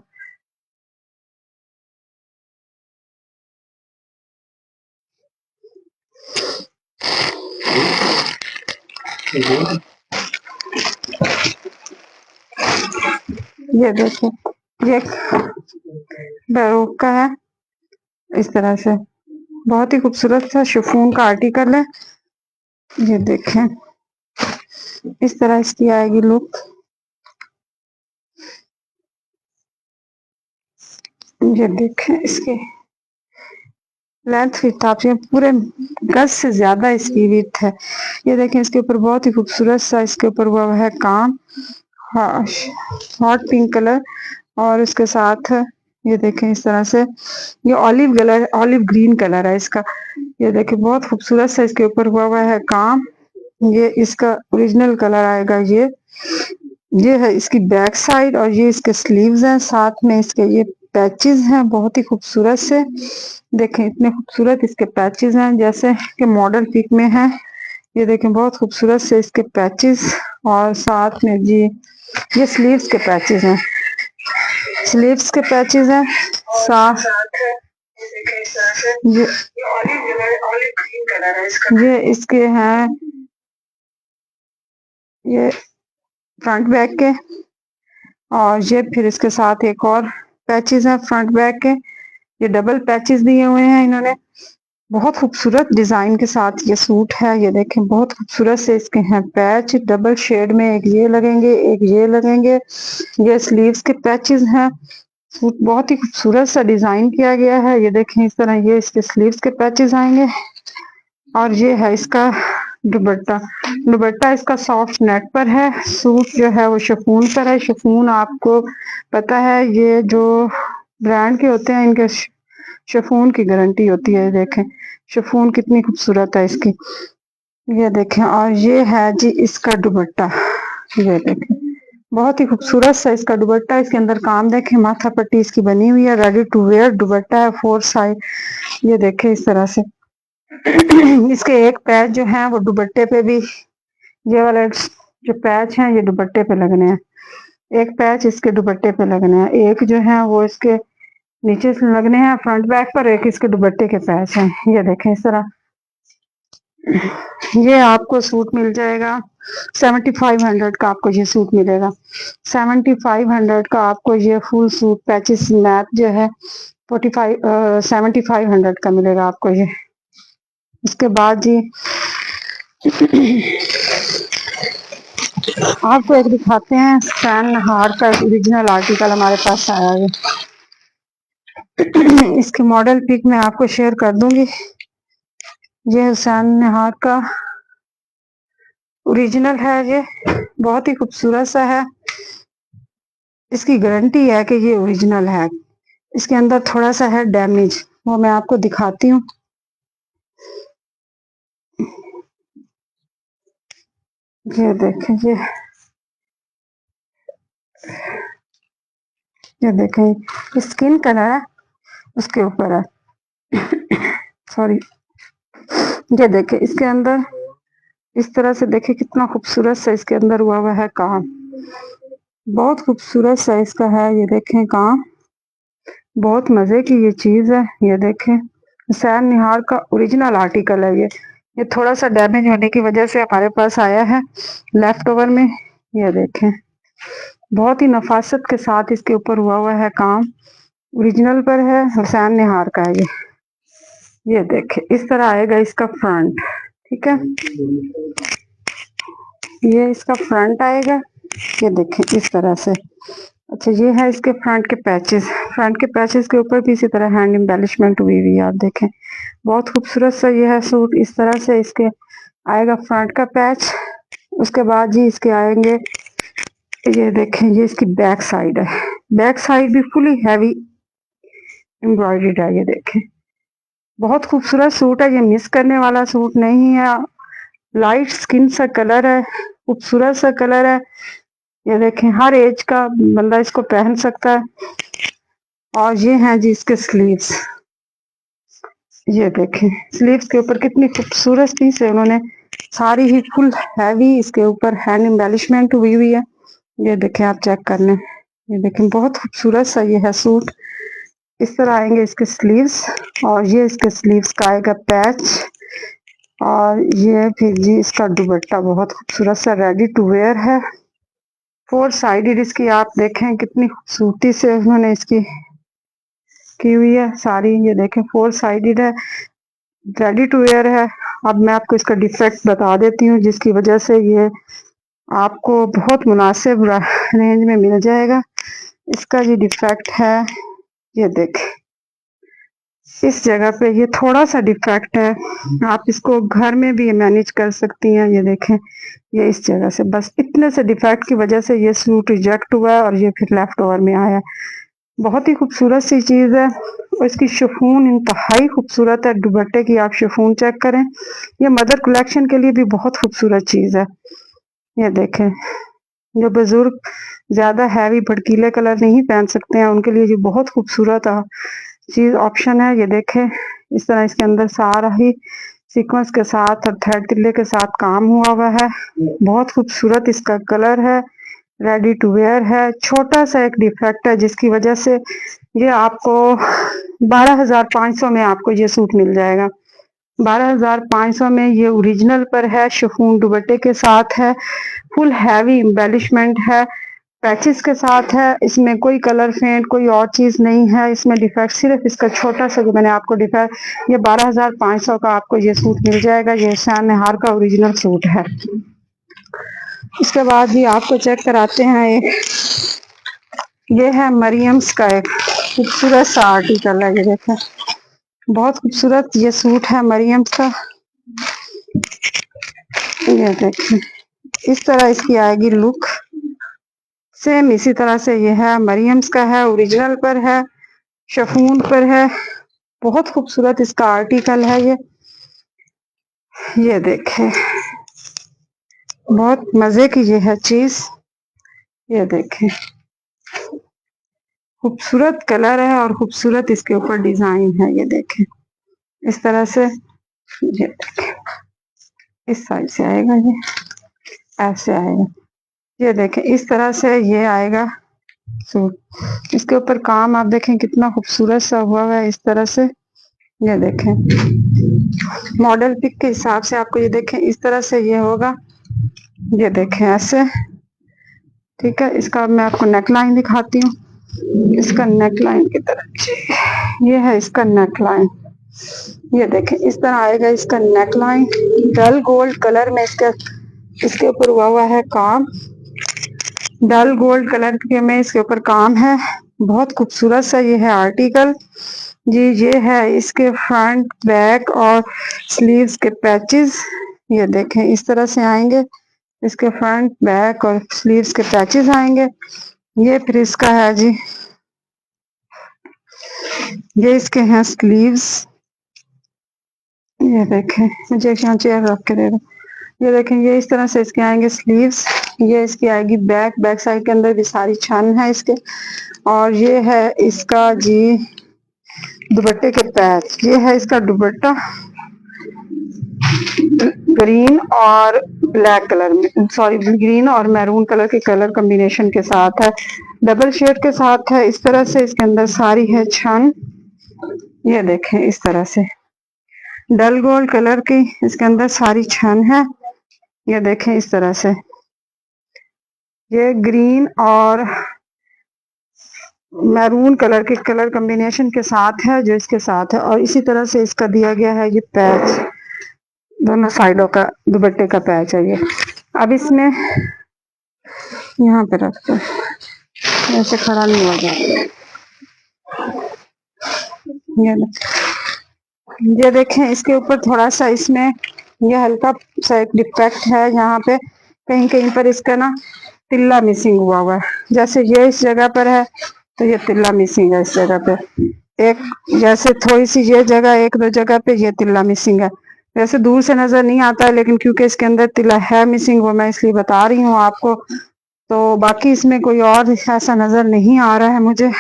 ये देखो, ये बैरोक का है। इस तरह से बहुत ही खूबसूरत सा शिफॉन का आर्टिकल है। ये देखें इस तरह इसकी आएगी लुक। ये देखें इसकी लेंथ विथ आप पूरे गज से ज्यादा इसकी विथ है। ये देखें इसके ऊपर बहुत ही खूबसूरत सा इसके ऊपर हुआ है काम, हॉट पिंक कलर, और इसके साथ ये देखें इस तरह से ये olive colour, olive green colour है इसका। ये देखें बहुत खूबसूरत सा इसके ऊपर हुआ है काम। ये इसका ओरिजिनल कलर आएगा। ये है इसकी बैक साइड, और ये इसके स्लीव्स हैं। साथ में इसके ये पैचेस हैं बहुत ही खूबसूरत से। देखें इतने खूबसूरत इसके पैचेस हैं जैसे कि मॉडल पिक में है। ये देखें बहुत खूबसूरत से इसके पैचेस, और साथ में जी ये स्लीव्स के पैचेस हैं। स्लीव्स के पैचेस हैं साथ। ये इसके हैं ये फ्रंट बैक के, और ये फिर इसके साथ एक और पैचेस हैं फ्रंट बैक के। ये डबल पैचेस दिए हुए हैं इन्होंने। बहुत खूबसूरत डिजाइन के साथ ये सूट है। ये देखें बहुत खूबसूरत से इसके हैं पैच, डबल शेड में, एक ये लगेंगे एक ये लगेंगे। ये स्लीव्स के पैचेस हैं। सूट बहुत ही खूबसूरत सा डिजाइन किया गया है। ये देखें इस तरह ये इसके स्लीव्स के पैचेस आएंगे, और ये है इसका दुपट्टा। दुपट्टा इसका सॉफ्ट नेट पर है। सूट जो है वो शिफॉन पर है। शिफॉन आपको पता है ये जो ब्रांड के होते हैं इनके शिफॉन की गारंटी होती है। देखें शिफॉन कितनी खूबसूरत है इसकी, ये देखें। और ये है जी इसका दुपट्टा, ये देखें बहुत ही खूबसूरत सा इसका दुपट्टा। इसके अंदर काम देखें, माथा पट्टी इसकी बनी हुई है, रेडी टू वेयर दुपट्टा है, 4 साइड। ये देखें इस तरह से इसके एक पैच जो है वो दुपट्टे पे भी, ये वाले जो पैच हैं ये दुपट्टे पे लगने हैं, एक पैच इसके दुपट्टे पे लगने हैं, एक जो है वो इसके नीचे से लगने हैं फ्रंट बैक पर, एक इसके दुपट्टे के पैच हैं। ये देखें इस तरह। ये आपको सूट मिल जाएगा 7500 का, आपको ये सूट मिलेगा 7500 का। आपको ये फुल सूट पैचेस मैथ जो है 7500 का मिलेगा आपको ये। उसके बाद जी आपको एक दिखाते हैं हुसैन नहार का ओरिजिनल आर्टिकल हमारे पास आया है। इसकी मॉडल पिक मैं आपको शेयर कर दूंगी। ये हुसैन नहार का ओरिजिनल है, ये बहुत ही खूबसूरत सा है। इसकी गारंटी है कि ये ओरिजिनल है। इसके अंदर थोड़ा सा है डैमेज, वो मैं आपको दिखाती हूँ। ये देखें ये देखें स्किन कलर है उसके ऊपर है सॉरी। ये देखें इसके अंदर इस तरह से, देखें कितना खूबसूरत सा इसके अंदर हुआ है काम, बहुत खूबसूरत सा इसका है। ये देखें काम, बहुत मजे की ये चीज है। ये देखें हुसैन निहार का ओरिजिनल आर्टिकल है ये थोड़ा सा डैमेज होने की वजह से हमारे पास आया है लेफ्ट ओवर में। ये देखें बहुत ही नफासत के साथ इसके ऊपर हुआ है काम, ओरिजिनल पर है, हुसैन निहार का है ये देखें इस तरह आएगा इसका फ्रंट, ठीक है। ये इसका फ्रंट आएगा, ये देखें इस तरह से। अच्छा ये है इसके फ्रंट के पैचेस, फ्रंट के पैचेस के ऊपर भी इसी तरह हैंड एम्बेलिशमेंट हुई हुई है, आप देखें बहुत खूबसूरत सा ये है सूट। इस तरह से इसके आएगा फ्रंट का पैच। उसके बाद जी इसके आएंगे, ये देखें ये इसकी बैक साइड है, बैक साइड भी फुली हैवी एम्ब्रॉयडर्ड है। ये देखें बहुत खूबसूरत सूट है, ये मिस करने वाला सूट नहीं है। लाइट स्किन सा कलर है, खूबसूरत सा कलर है। ये देखें हर एज का बंदा इसको पहन सकता है। और ये हैं जी इसके स्लीव्स, ये देखें स्लीव्स के ऊपर कितनी खूबसूरती से उन्होंने सारी ही फुल हैवी इसके ऊपर हैंड एम्बेलिशमेंट हुई हुई है। ये देखें आप चेक कर लें, ये देखें बहुत खूबसूरत सा ये है सूट। इस तरह आएंगे इसके स्लीव्स, और ये इसके स्लीव्स का आएगा पैच। और ये फिर जी इसका दुपट्टा बहुत खूबसूरत सा रेडी टू वेयर है, 4 साइडेड इसकी। आप देखें कितनी खूबसूरती से उन्होंने इसकी की हुई है सारी। ये देखें 4 साइडेड है, रेडी टू वेयर है। अब मैं आपको इसका डिफेक्ट बता देती हूँ जिसकी वजह से ये आपको बहुत मुनासिब रेंज में मिल जाएगा। इसका ये डिफेक्ट है, ये देखें इस जगह पे ये थोड़ा सा डिफेक्ट है, आप इसको घर में भी मैनेज कर सकती हैं। ये देखें ये इस जगह से, बस इतने से डिफेक्ट की वजह से ये सूट रिजेक्ट हुआ है और ये फिर लेफ्ट ओवर में आया। बहुत ही खूबसूरत सी चीज है, और इसकी शिफॉन इंतहाई खूबसूरत है। दुपट्टे की आप शिफॉन चेक करें, ये मदर कलेक्शन के लिए भी बहुत खूबसूरत चीज है। ये देखें जो बुजुर्ग ज्यादा हैवी भड़कीले कलर नहीं पहन सकते हैं उनके लिए ये बहुत खूबसूरत चीज ऑप्शन है। ये देखें इस तरह इसके अंदर सारा ही सीक्वेंस के साथ और थ्रेड तिल्ले के साथ काम हुआ है, बहुत खूबसूरत इसका कलर है, रेडी टू वेयर है। छोटा सा एक डिफेक्ट है जिसकी वजह से ये आपको 12,500 में आपको ये सूट मिल जाएगा। 12,500 में ये ओरिजिनल पर है, शिफॉन दुपट्टे के साथ है, फुल हैवी एम्बेलिशमेंट है, पैचेस के साथ है। इसमें कोई कलर फेंट कोई और चीज नहीं है, इसमें डिफेक्ट सिर्फ इसका छोटा सा जो मैंने आपको डिफेक्ट, ये 12,500 का आपको ये सूट मिल जाएगा। ये हुसैन निहार का ओरिजिनल सूट है। इसके बाद भी आपको चेक कराते हैं ये है मरियम्स का एक खूबसूरत सा आर्टिकल है। ये देखें बहुत खूबसूरत ये सूट है मरियम्स का। ये देखें इस तरह इसकी आएगी लुक, सेम इसी तरह से ये है, मरियम्स का है, ओरिजिनल पर है, शिफॉन पर है। बहुत खूबसूरत इसका आर्टिकल है ये देखें, बहुत मजे की ये है चीज। ये देखें, खूबसूरत कलर है और खूबसूरत इसके ऊपर डिजाइन है। ये देखें इस तरह से, ये देखें इस साइड से आएगा, ये ऐसे आएगा। ये देखें इस तरह से ये आएगा सूट। इसके ऊपर काम आप देखें कितना खूबसूरत सा हुआ है इस तरह से। ये देखें मॉडल पिक के हिसाब से आपको ये देखें इस तरह से ये होगा। ये देखें ऐसे, ठीक है। इसका मैं आपको नेक लाइन दिखाती हूँ। इसका नेक लाइन की तरह ये है, इसका नेक लाइन। ये देखें इस तरह आएगा इसका neck line. Dull gold colour में इसके ऊपर हुआ है काम। डल गोल्ड कलर के में इसके ऊपर काम है। बहुत खूबसूरत सा ये है आर्टिकल जी। ये है इसके फ्रंट बैक और स्लीव्स के पैचेस। ये देखें इस तरह से आएंगे, इसके फ्रंट बैक और स्लीव्स के पैचेस आएंगे। ये फिर इसका है जी, ये इसके हैं स्लीव्स। ये देखें, मुझे यहाँ चेयर रख के दे दो। ये देखें ये इस तरह से इसके आएंगे स्लीव्स। ये इसकी आएगी बैक साइड के अंदर भी सारी छन है इसके। और ये है इसका जी दुपट्टे के पैच। ये है इसका दुपट्टा, ग्रीन और ब्लैक कलर में, सॉरी ग्रीन और मैरून कलर के कलर कॉम्बिनेशन के साथ है, डबल शेड के साथ है। इस तरह से इसके अंदर सारी है छन। ये देखें इस तरह से डल गोल्ड कलर की इसके अंदर सारी छन है। ये देखें इस तरह से ये ग्रीन और मैरून कलर के कलर कॉम्बिनेशन के साथ है जो इसके साथ है। और इसी तरह से इसका दिया गया है ये पैच, दोनों साइडों का दुपट्टे का पैच है ये। अब इसमें यहाँ पे रखते हैं, ऐसे खड़ा नहीं हो जाता। ये देखें इसके ऊपर थोड़ा सा इसमें ये हल्का सा एक डिफेक्ट है। यहाँ पे कहीं कहीं पर इसका ना तिल्ला मिसिंग हुआ है। जैसे ये इस जगह पर है तो ये तिल्ला मिसिंग है इस जगह पे। एक जैसे थोड़ी सी ये जगह, एक दो जगह पे ये तिल्ला मिसिंग है। वैसे दूर से नजर नहीं आता है, लेकिन क्योंकि इसके अंदर तिल्ला है मिसिंग, वो मैं इसलिए बता रही हूँ आपको। तो बाकी इसमें कोई और ऐसा नजर नहीं आ रहा है मुझे।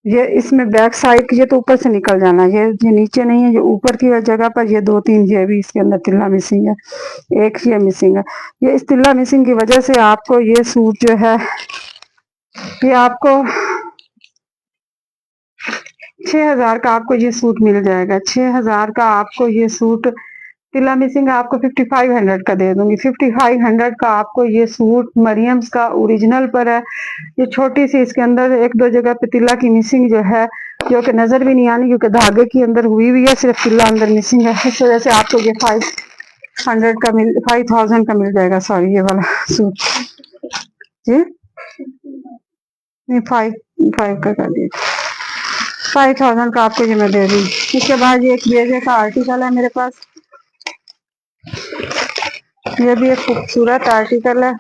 ये इसमें बैक साइड ये तो ऊपर से निकल जाना, ये नीचे नहीं है, ये ऊपर की जगह पर ये दो तीन ये भी इसके अंदर तिल्ला मिसिंग है, एक ये मिसिंग है। ये इस तिल्ला मिसिंग की वजह से आपको ये सूट जो है ये आपको 6000 का आपको ये सूट मिल जाएगा। 6000 का आपको ये सूट तिल्ला मिसिंग आपको 5500 का दे दूंगी। 5500 का आपको ये सूट मरियम्स का ओरिजिनल पर है। ये छोटी सी इसके अंदर एक दो जगह पे तिल्ला की मिसिंग जो है, जो कि नजर भी नहीं आनी क्योंकि धागे की अंदर हुई हुई है, सिर्फ तिल्ला अंदर मिसिंग है। इस वजह से आपको ये 5000 का मिल जाएगा। सॉरी ये वाला सूट जी नहीं, 5 का कर दिए। 5000 का आपको ये मैं दे दूँ। इसके बाद ये एक ब्लेजर का आर्टिकल है मेरे पास। ये भी एक खूबसूरत आर्टिकल है।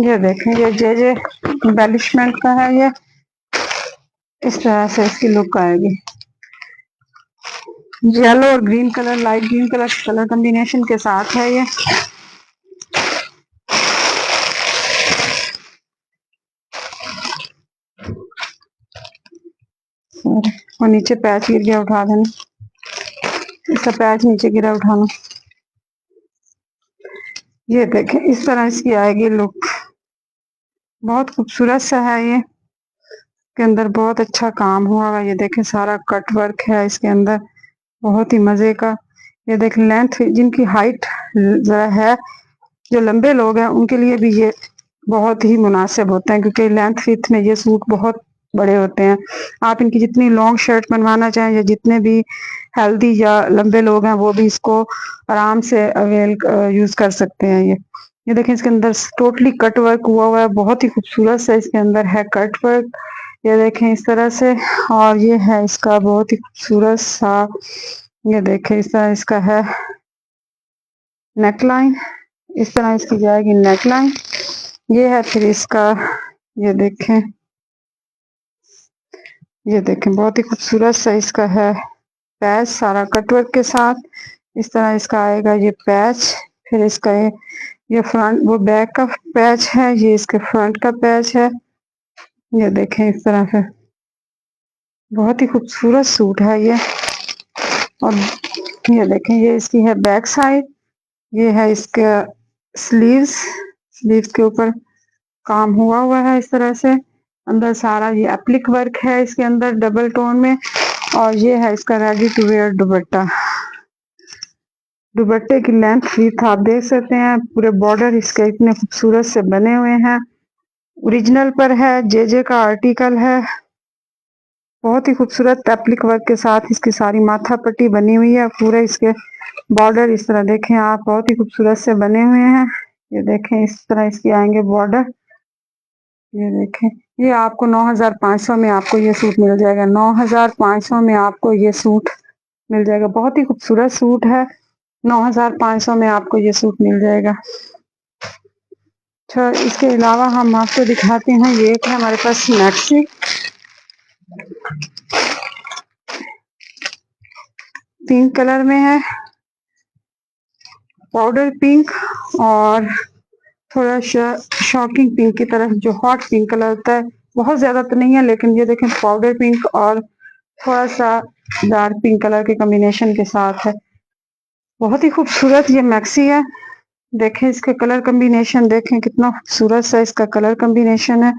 ये देखें ये जे एम्बेलिशमेंट का है। ये इस तरह से इसकी लुक आएगी। येलो और green colour, light green colour combination के साथ है ये। और नीचे पैच गिर गया, उठा देना इसका पैच, नीचे गिरा उठाना। ये देखें इस तरह इसकी आएगी लुक, बहुत खूबसूरत सा है ये। के अंदर बहुत अच्छा काम हुआ हुआ। ये देखें सारा कट वर्क है इसके अंदर, बहुत ही मजे का। ये देख लेंथ, जिनकी हाइट जरा है, जो लंबे लोग हैं उनके लिए भी ये बहुत ही मुनासिब होते हैं, क्योंकि लेंथ फिट में ये सूट बहुत बड़े होते हैं। आप इनकी जितनी लॉन्ग शर्ट बनवाना चाहें, या जितने भी हेल्दी या लंबे लोग हैं वो भी इसको आराम से यूज कर सकते हैं। ये देखें इसके अंदर टोटली कट वर्क हुआ है, बहुत ही खूबसूरत सा इसके अंदर है कट वर्क। ये देखें इस तरह से, और ये है इसका बहुत ही खूबसूरत सा, ये देखें इस तरह इसका है नेक लाइन। इस तरह इसकी जाएगी नेक लाइन। ये है फिर इसका, ये देखें ये देखें बहुत ही खूबसूरत सा इसका है पैच, सारा कटवर्क के साथ। इस तरह इसका आएगा ये पैच। फिर इसका ये फ्रंट, वो बैक का पैच है, ये इसके फ्रंट का पैच है। ये देखें इस तरह से बहुत ही खूबसूरत सूट है ये। और ये देखें ये इसकी है बैक साइड, ये है इसका स्लीव्स। स्लीव्स के ऊपर काम हुआ हुआ है इस तरह से। अंदर सारा ये एप्लिक वर्क है इसके अंदर डबल टोन में। और ये है इसका रेडी टू वेयर दुपट्टा। दुपट्टे की लेंथ विड्थ आप देख सकते हैं, पूरे बॉर्डर इसके इतने खूबसूरत से बने हुए हैं। ओरिजिनल पर है, जे का आर्टिकल है। बहुत ही खूबसूरत एप्लिक वर्क के साथ इसकी सारी माथा पट्टी बनी हुई है। पूरे इसके बॉर्डर इस तरह देखें आप, बहुत ही खूबसूरत से बने हुए हैं। ये देखें इस तरह इसकी आएंगे बॉर्डर। ये देखें ये आपको 9,500 में आपको ये सूट मिल जाएगा। 9,500 में आपको ये सूट मिल जाएगा। बहुत ही खूबसूरत सूट है। 9,500 में आपको ये सूट मिल जाएगा। अच्छा, इसके अलावा हम आपको दिखाते हैं, ये एक है हमारे पास मैक्सी। पिंक कलर में है, पाउडर पिंक और थोड़ा शॉकिंग पिंक की तरफ, जो हॉट पिंक कलर होता है। बहुत ज्यादा तो नहीं है, लेकिन ये देखें पाउडर पिंक और थोड़ा सा डार्क पिंक कलर के कॉम्बिनेशन के साथ है। बहुत ही खूबसूरत ये मैक्सी है। देखें इसके कलर कॉम्बिनेशन, देखें कितना खूबसूरत सा इसका कलर कॉम्बिनेशन है।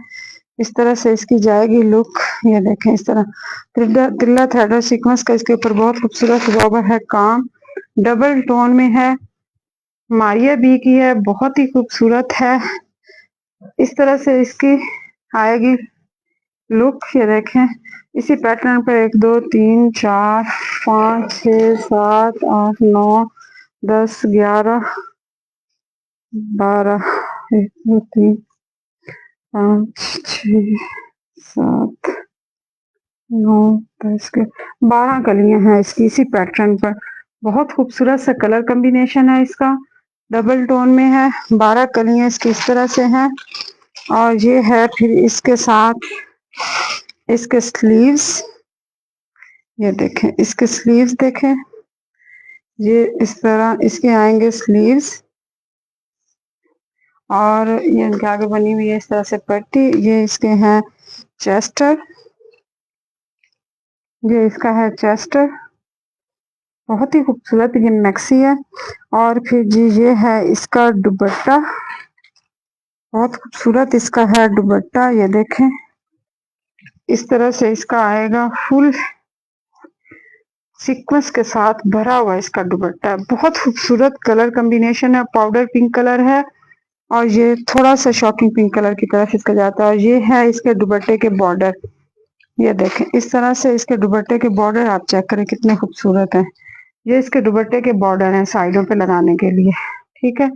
इस तरह से इसकी जाएगी लुक। ये देखें इस तरह तिल्ला थ्रेड सीक्वेंस का इसके ऊपर बहुत खूबसूरत हुआ हुआ है काम। डबल टोन में है, मारिया बी की है, बहुत ही खूबसूरत है। इस तरह से इसकी आएगी लुक। ये देखें इसी पैटर्न पर 1 2 3 4 5 6 7 8 9 10 11 12 1 2 3 5 6 7 9 10 के 12 कलियां हैं इसकी इसी पैटर्न पर। बहुत खूबसूरत सा कलर कॉम्बिनेशन है इसका, डबल टोन में है। 12 कलियां इसकी इस तरह से हैं। और ये है फिर इसके साथ इसके स्लीव्स। ये देखें इसके स्लीव्स देखें, ये इस तरह इसके आएंगे स्लीव्स। और ये इनके आगे बनी हुई है इस तरह से पट्टी। ये इसके हैं चेस्टर, ये इसका है चेस्टर। बहुत ही खूबसूरत ये मैक्सी है। और फिर जी ये है इसका दुपट्टा, बहुत खूबसूरत इसका है दुपट्टा। ये देखें इस तरह से इसका आएगा, फुल सीक्वेंस के साथ भरा हुआ इसका दुपट्टा है। बहुत खूबसूरत कलर कॉम्बिनेशन है, पाउडर पिंक कलर है और ये थोड़ा सा शॉकिंग पिंक कलर की तरफ इसका जाता है। और ये है इसके दुपट्टे के बॉर्डर। ये देखें इस तरह से इसके दुपट्टे के बॉर्डर आप चेक करें कितने खूबसूरत हैं। ये इसके दुपट्टे के बॉर्डर हैं साइडों पे लगाने के लिए। ठीक है,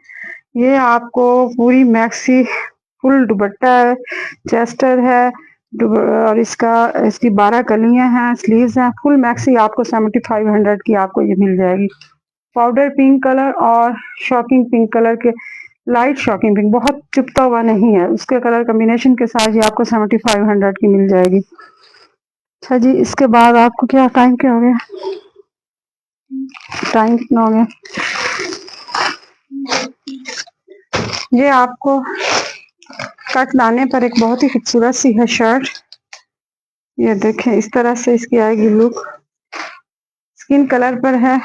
ये आपको पूरी मैक्सी फुल दुपट्टा है, चेस्टर है और इसकी 12 कलियां हैं, स्लीव्स हैं। फुल मैक्सी आपको 7500 की आपको ये मिल जाएगी। पाउडर पिंक कलर और शॉकिंग पिंक कलर के, लाइट शॉकिंग पिंक, बहुत चुपता हुआ नहीं है, उसके कलर कॉम्बिनेशन के साथ ये आपको 7500 की मिल जाएगी। अच्छा जी, इसके बाद आपको क्या टाइम क्या हो गया, टाइम कितना हो गया? ये आपको कट लाने पर एक बहुत ही खूबसूरत सी है शर्ट। ये देखें इस तरह से इसकी आएगी लुक, स्किन कलर पर है।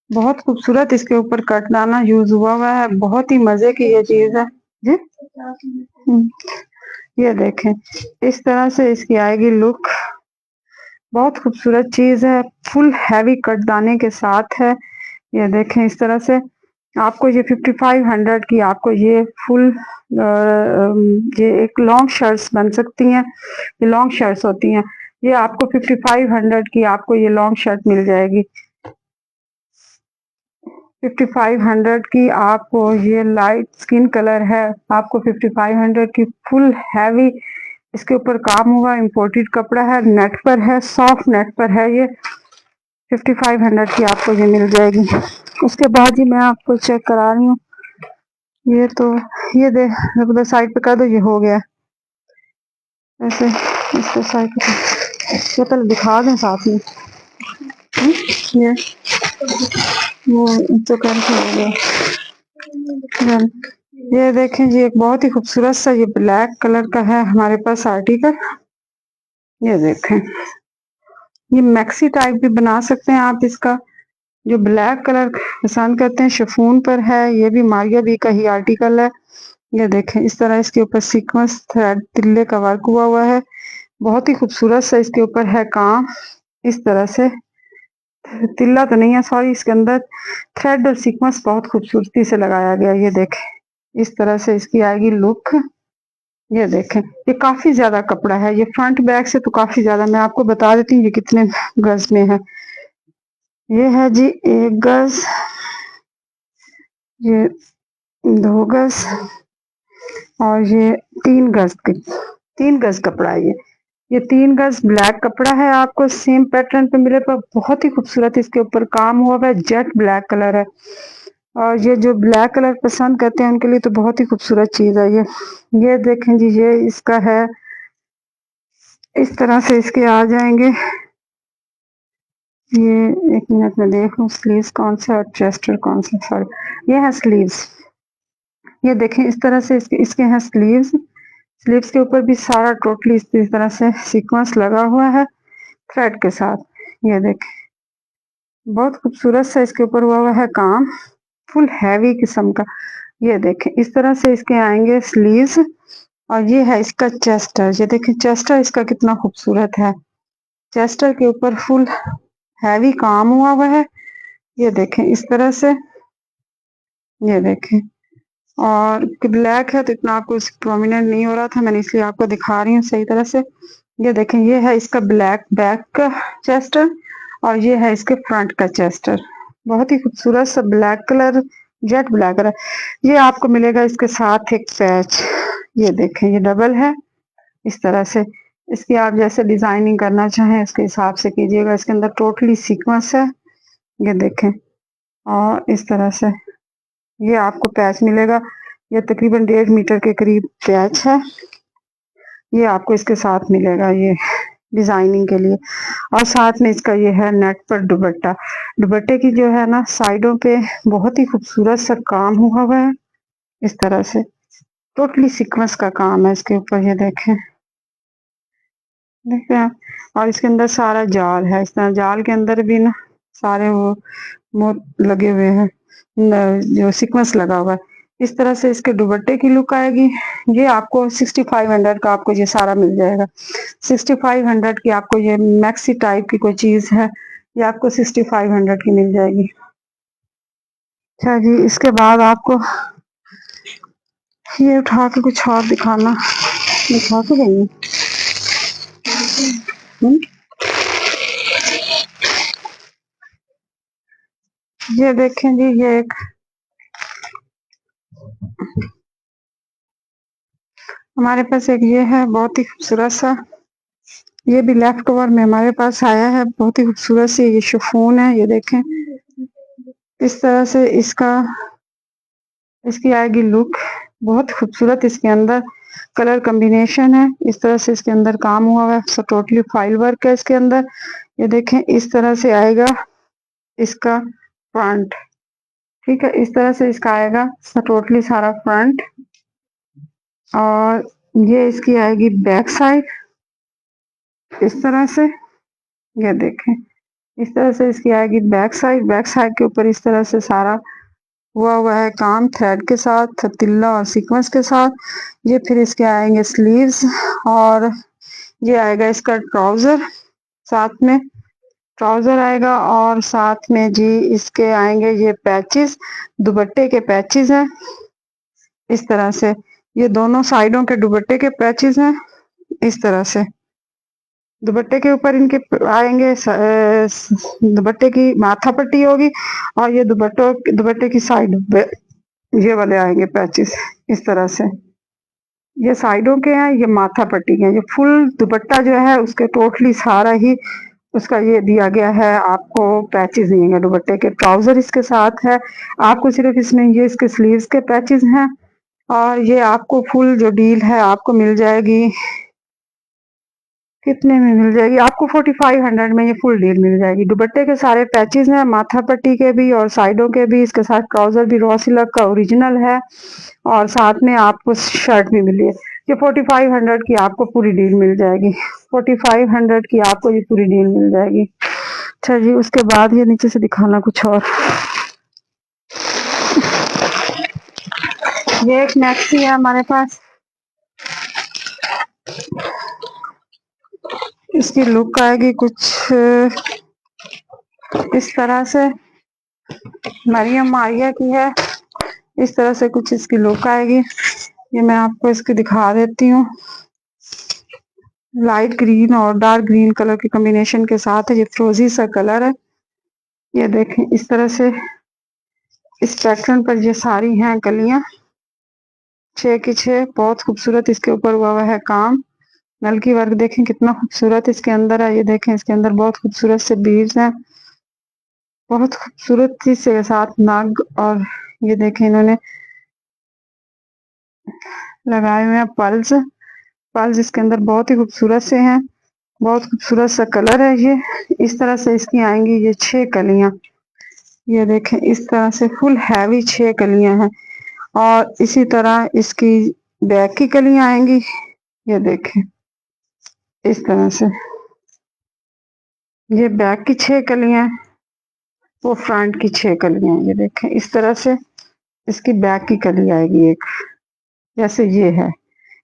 बहुत खूबसूरत इसके ऊपर कटदाना यूज हुआ है, बहुत ही मजे की ये चीज है जी। ये देखें इस तरह से इसकी आएगी लुक, बहुत खूबसूरत चीज है, फुल हैवी कटदाने के साथ है। ये देखें इस तरह से आपको ये 5500 की आपको ये फुल ये एक लॉन्ग शर्ट्स बन सकती हैं। ये लॉन्ग शर्ट्स होती हैं, ये आपको 5500 की आपको ये लॉन्ग शर्ट मिल जाएगी। 5500 की आपको ये लाइट स्किन कलर है, आपको 5500 की फुल हैवी इसके ऊपर काम हुआ, इम्पोर्टेड कपड़ा है, नेट पर है, सॉफ्ट नेट पर है। ये 5500 की आपको ये मिल जाएगी। उसके बाद ही मैं आपको चेक करा रही हूँ। ये तो ये दे साइड पे कर दो, ये हो गया ऐसे, इसको साइड पे चलो दिखा दें साथ में। ये वो तो करके हो गया। ये देखें जी, एक बहुत ही खूबसूरत सा ये ब्लैक कलर का है हमारे पास आर्टिकल। ये देखें, ये मैक्सी टाइप भी बना सकते हैं आप इसका। जो ब्लैक कलर पसंद करते हैं, शिफॉन पर है, ये भी मारिया बी का ही आर्टिकल है। ये देखें, इस तरह इसके ऊपर सीक्वेंस थ्रेड तिल्ले का वर्क हुआ है। बहुत ही खूबसूरत सा इसके ऊपर है काम। इस तरह से तिल्ला तो नहीं है, सॉरी, इसके अंदर थ्रेड और सीक्वेंस बहुत खूबसूरती से लगाया गया। ये देखें, इस तरह से इसकी आएगी लुक। ये देखें, ये काफी ज्यादा कपड़ा है, ये फ्रंट बैक से तो काफी ज्यादा। मैं आपको बता देती हूँ ये कितने गज में है। ये है जी 1 गज, ये 2 गज और ये 3 गज। 3 गज कपड़ा है ये 3 गज ब्लैक कपड़ा है। आपको सेम पैटर्न पे मिले, पर बहुत ही खूबसूरत इसके ऊपर काम हुआ है। जेट ब्लैक कलर है, और ये जो ब्लैक कलर पसंद करते हैं उनके लिए तो बहुत ही खूबसूरत चीज है ये देखें जी, ये इसका है। इस तरह से इसके आ जाएंगे। ये एक मिनट में देख लूं, स्लीव्स कौन सा और चेस्टर कौन सा। सॉरी, ये है स्लीव्स। ये देखें, इस तरह से इसके हैं स्लीव्स। स्लीव्स के ऊपर भी सारा टोटली इस तरह से सीक्वेंस लगा हुआ है थ्रेड के साथ। ये देखें, बहुत खूबसूरत सा इसके ऊपर हुआ है काम, फुल हैवी किस्म का। ये देखें, इस तरह से इसके आएंगे स्लीव्स। और ये है इसका चेस्टर। ये देखें, चेस्टर इसका कितना खूबसूरत है। चेस्टर के ऊपर फुल हैवी काम हुआ है। ये देखें, इस तरह से। ये देखें, और ब्लैक है तो इतना आपको प्रोमिनेंट नहीं हो रहा था, मैंने इसलिए आपको दिखा रही हूँ सही तरह से। ये देखें, ये है इसका ब्लैक बैक का चेस्टर, और ये है इसके फ्रंट का चेस्टर। बहुत ही खूबसूरत सा black colour, jet black colour. ये आपको मिलेगा इसके साथ एक पैच। ये देखें, ये डबल है। इस तरह से इसकी आप जैसे डिजाइनिंग करना चाहें उसके हिसाब से कीजिएगा। इसके अंदर टोटली सीक्वेंस है। ये देखें, और इस तरह से ये आपको पैच मिलेगा। ये तकरीबन 1.5 मीटर के करीब पैच है। ये आपको इसके साथ मिलेगा ये डिजाइनिंग के लिए। और साथ में इसका ये है नेट पर दुपट्टा। दुपट्टे की जो है ना, साइडों पे बहुत ही खूबसूरत सा काम हुआ है। इस तरह से टोटली सीक्वेंस का काम है इसके ऊपर। ये देखें, देखें आप। और इसके अंदर सारा जाल है। इस तरह जाल के अंदर भी ना सारे वो लगे हुए हैं, जो सीक्वेंस लगा हुआ है। इस तरह से इसके दुपट्टे की लुक आएगी। ये आपको 6500 का आपको ये सारा मिल जाएगा। 6500 की आपको ये मैक्सी टाइप की कोई चीज है, ये आपको 6500 की मिल जाएगी। अच्छा जी, इसके बाद आपको ये उठा के कुछ और दिखाना, दिखा के देंगे। ये देखें जी, ये एक हमारे पास एक ये है बहुत ही खूबसूरत सा। ये भी लेफ्ट ओवर में हमारे पास आया है, बहुत ही खूबसूरत सी ये शिफॉन है। ये देखें, इस तरह से इसकी आएगी लुक। बहुत खूबसूरत इसके अंदर कलर कॉम्बिनेशन है। इस तरह से इसके अंदर काम हुआ है, सो टोटली फाइल वर्क है इसके अंदर। ये देखें, इस तरह से आएगा इसका फ्रंट। ठीक है, इस तरह से इसका आएगा टोटली सारा फ्रंट। और ये इसकी आएगी बैक साइड इस तरह से। ये देखें, इस तरह से इसकी आएगी बैक साइड। बैक साइड के ऊपर इस तरह से सारा हुआ है काम थ्रेड के साथ, तिल्ला और सीक्वेंस के साथ। ये फिर इसके आएंगे स्लीव्स, और ये आएगा इसका ट्राउजर। साथ में ट्राउजर आएगा, और साथ में जी इसके आएंगे ये पैचेस, दुपट्टे के पैचेस हैं। इस तरह से ये दोनों साइडों के दुपट्टे के पैचेस हैं। इस तरह से दुपट्टे के ऊपर इनके आएंगे, दुपट्टे की माथा पट्टी होगी, और ये दुपट्टे की साइड पे ये वाले आएंगे पैचेस। इस तरह से ये साइडों के हैं, ये माथा पट्टी के हैं। ये फुल दुपट्टा जो है उसके टोटली सारा ही उसका ये दिया गया है, आपको पैचेस दिए गए दुपट्टे के। ट्राउजर इसके साथ है, आपको सिर्फ इसमें ये इसके स्लीव्स के पैचेस हैं। और ये आपको फुल जो डील है आपको मिल जाएगी कितने में मिल जाएगी आपको? 4500 में ये फुल डील मिल जाएगी। दुपट्टे के सारे पैचेस हैं, माथा पट्टी के भी और साइडों के भी। इसके साथ ट्राउजर भी रॉ सिल्क का ओरिजिनल है और साथ में आपको शर्ट भी मिली है। ये 4500 की आपको पूरी डील मिल जाएगी। 4500 की आपको ये पूरी डील मिल जाएगी। अच्छा जी, उसके बाद ये नीचे से दिखाना कुछ और। ये एक मैक्सी है हमारे पास। इसकी लुक आएगी कुछ इस तरह से, मरियम मारिया की है। इस तरह से कुछ इसकी लुक आएगी। ये मैं आपको इसकी दिखा देती हूँ। लाइट ग्रीन और डार्क ग्रीन कलर के कॉम्बिनेशन के साथ है। ये फ्रोजी सा कलर है। ये देखें इस तरह से इस पैटर्न पर ये सारी हैं कलियां 6 की 6। बहुत खूबसूरत इसके ऊपर हुआ है काम। नलकी वर्क देखें कितना खूबसूरत इसके अंदर है। ये देखें इसके अंदर बहुत खूबसूरत से बीड्स हैं, बहुत खूबसूरत से साथ नाग। और ये देखें इन्होंने लगाए हुए हैं पर्ल्स। पर्ल्स इसके अंदर बहुत ही खूबसूरत से हैं, बहुत खूबसूरत सा कलर है। ये इस तरह से इसकी आएंगी ये 6 कलियां। ये देखें इस तरह से फुल हैवी 6 कलियां हैं। और इसी तरह इसकी बैक की कलियां आएंगी। ये देखें इस तरह से ये बैक की 6 कलियां, वो फ्रंट की 6 कलियां। ये देखें इस तरह से इसकी बैक की कली आएगी एक, जैसे ये है,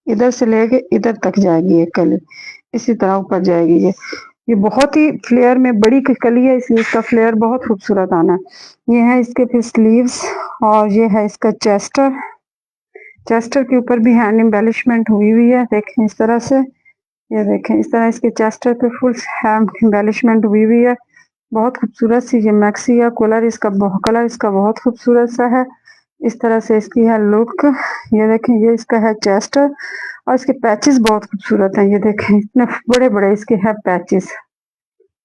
इधर से लेके इधर तक जाएगी एक कली, इसी तरह ऊपर जाएगी। ये बहुत ही फ्लेयर में बड़ी कली है, इसलिए इसका फ्लेयर बहुत खूबसूरत आना है। ये है इसके फिर स्लीव्स और ये है इसका चेस्टर। चेस्टर के ऊपर भी हैंड एम्बेलिशमेंट हुई हुई है, देखें इस तरह से। ये देखें इस तरह इसके चेस्टर पे फुल हैंड एम्बेलिशमेंट हुई हुई है। बहुत खूबसूरत सी ये मैक्सी है। कलर इसका बहुत खूबसूरत सा है। इस तरह से इसकी है लुक। ये देखें ये इसका है चेस्टर और इसके पैचेस बहुत खूबसूरत हैं। ये देखें इतने बड़े बड़े इसके है पैचेस,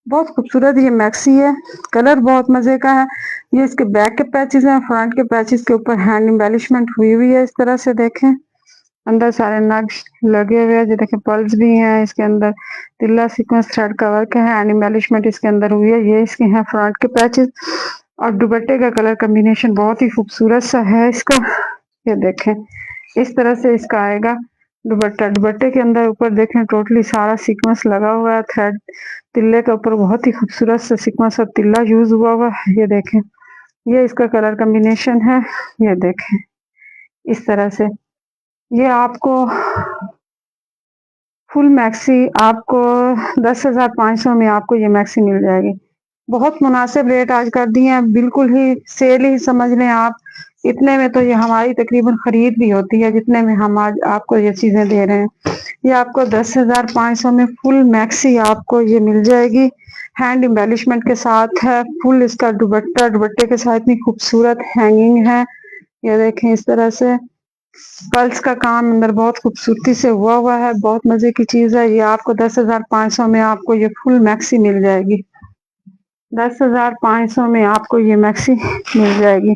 बहुत खूबसूरत ये मैक्सी है। कलर बहुत मजे का है। ये इसके बैक के पैचेस हैं, फ्रंट के पैचेस के ऊपर हैंड एम्बेलिशमेंट हुई हुई है। इस तरह से देखें अंदर सारे नक्श लगे हुए हैं। जो देखें पर्ल्स भी हैं इसके अंदर, तिल्ला सीक्वेंस थ्रेड का वर्क है, हैंड एम्बेलिशमेंट इसके अंदर हुई है। ये इसके हैं फ्रंट के पैचेस और दुपट्टे का कलर कॉम्बिनेशन बहुत ही खूबसूरत सा है इसका। ये देखें इस तरह से इसका आएगा दुपट्टा। दुपट्टे के अंदर ऊपर देखें टोटली सारा सीक्वेंस लगा हुआ है, थ्रेड तिल्ले के ऊपर बहुत ही खूबसूरत सा सीक्वेंस और तिल्ला यूज हुआ है। ये देखें ये इसका कलर कॉम्बिनेशन है। ये देखें इस तरह से ये आपको फुल मैक्सी आपको 10,500 में आपको ये मैक्सी मिल जाएगी। बहुत मुनासिब रेट आज कर दिए हैं, बिल्कुल ही सेल ही समझ लें आप। इतने में तो ये हमारी तकरीबन खरीद भी होती है जितने में हम आज आपको ये चीजें दे रहे हैं। ये आपको 10,500 में फुल मैक्सी आपको ये मिल जाएगी। हैंड एम्बेलिशमेंट के साथ है, फुल इसका दुपट्टा, दुपट्टे के साथ इतनी खूबसूरत हैंगिंग है। ये देखें इस तरह से पर्ल्स का काम अंदर बहुत खूबसूरती से हुआ है, बहुत मजे की चीज है। ये आपको 10,500 में आपको ये फुल मैक्सी मिल जाएगी। 10,500 में आपको ये मैक्सी मिल जाएगी।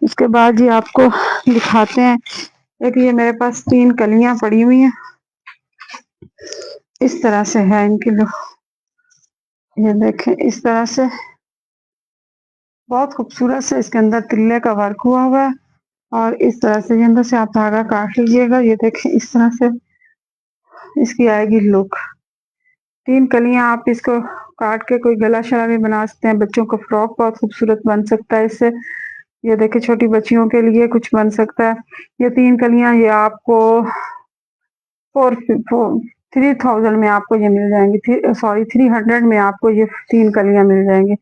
उसके बाद ये आपको दिखाते हैं एक, ये मेरे पास 3 कलियां पड़ी हुई हैं। इस तरह से है इनकी लुक। ये देखें इस तरह से बहुत खूबसूरत से इसके अंदर तिल्ले का वर्क हुआ है और इस तरह से ये अंदर से आप धागा काट लीजिएगा। ये देखें इस तरह से इसकी आएगी लुक। 3 कलियां आप इसको काट के कोई गला शला भी बना सकते हैं, बच्चों का फ्रॉक बहुत खूबसूरत बन सकता है इससे। ये देखिए छोटी बच्चियों के लिए कुछ बन सकता है। ये 3 कलियां ये आपको 3,000 में आपको ये मिल जाएंगी। सॉरी 300 में आपको ये 3 कलियां मिल जाएंगी।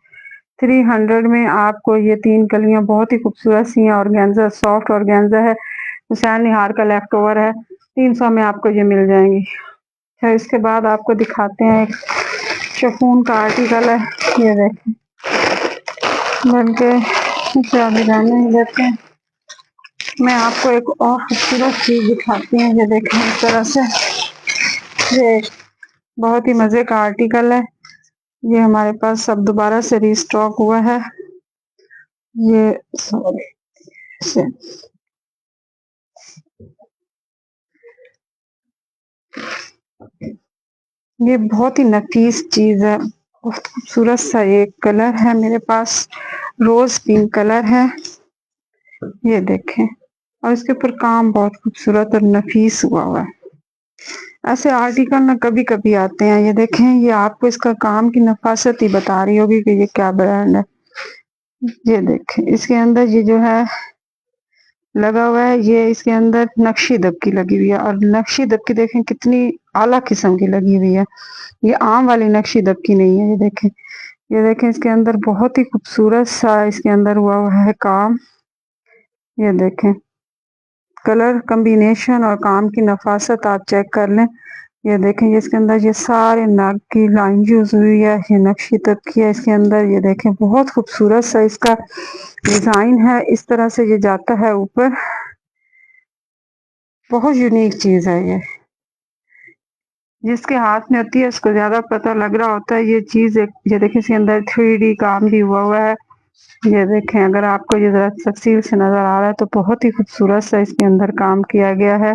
300 में आपको ये 3 कलियां बहुत ही खूबसूरत सी हैं। ऑर्गेन्जा, सॉफ्ट ऑर्गेन्जा है, हुसैन निहार का लेफ्ट ओवर है। 300 में आपको ये मिल जाएंगी। अच्छा इसके बाद आपको दिखाते हैं एक शिफॉन का आर्टिकल है। ये देखें बनके इसे अभी जाने देते हैं। मैं आपको एक और खूबसूरत चीज दिखाती हूँ। ये देखें इस तरह से ये बहुत ही मजे का आर्टिकल है। ये हमारे पास अब दोबारा से रीस्टॉक हुआ है। ये सॉरी ये बहुत ही नफीस चीज है, बहुत खूबसूरत सा एक कलर है मेरे पास, रोज पिंक कलर है। ये देखें, और इसके ऊपर काम बहुत खूबसूरत और नफीस हुआ हुआ है। ऐसे आर्टिकल ना कभी कभी आते हैं। ये देखें, ये आपको इसका काम की नफासत ही बता रही होगी कि ये क्या ब्रांड है। ये देखें, इसके अंदर ये जो है लगा हुआ है, ये इसके अंदर नक्शी दबकी लगी हुई है, और नक्शी दबकी देखें कितनी आला किस्म की लगी हुई है। ये आम वाली नक्शी दबकी नहीं है। ये देखें इसके अंदर बहुत ही खूबसूरत सा इसके अंदर हुआ है काम। ये देखें, कलर कॉम्बिनेशन और काम की नफासत आप चेक कर लें। ये देखें, ये इसके अंदर ये सारे नग की लाइन यूज हुई है, ये नक्शी दबकी है इसके अंदर। ये देखें, बहुत खूबसूरत सा इसका डिजाइन है, इस तरह से ये जाता है ऊपर। बहुत यूनिक चीज है ये, जिसके हाथ में होती है उसको ज्यादा पता लग रहा होता है ये चीज। ये देखें, इसके अंदर 3D काम भी हुआ है। ये देखें, अगर आपको ये जरा तफसील से नजर आ रहा है तो बहुत ही खूबसूरत सा इसके अंदर काम किया गया है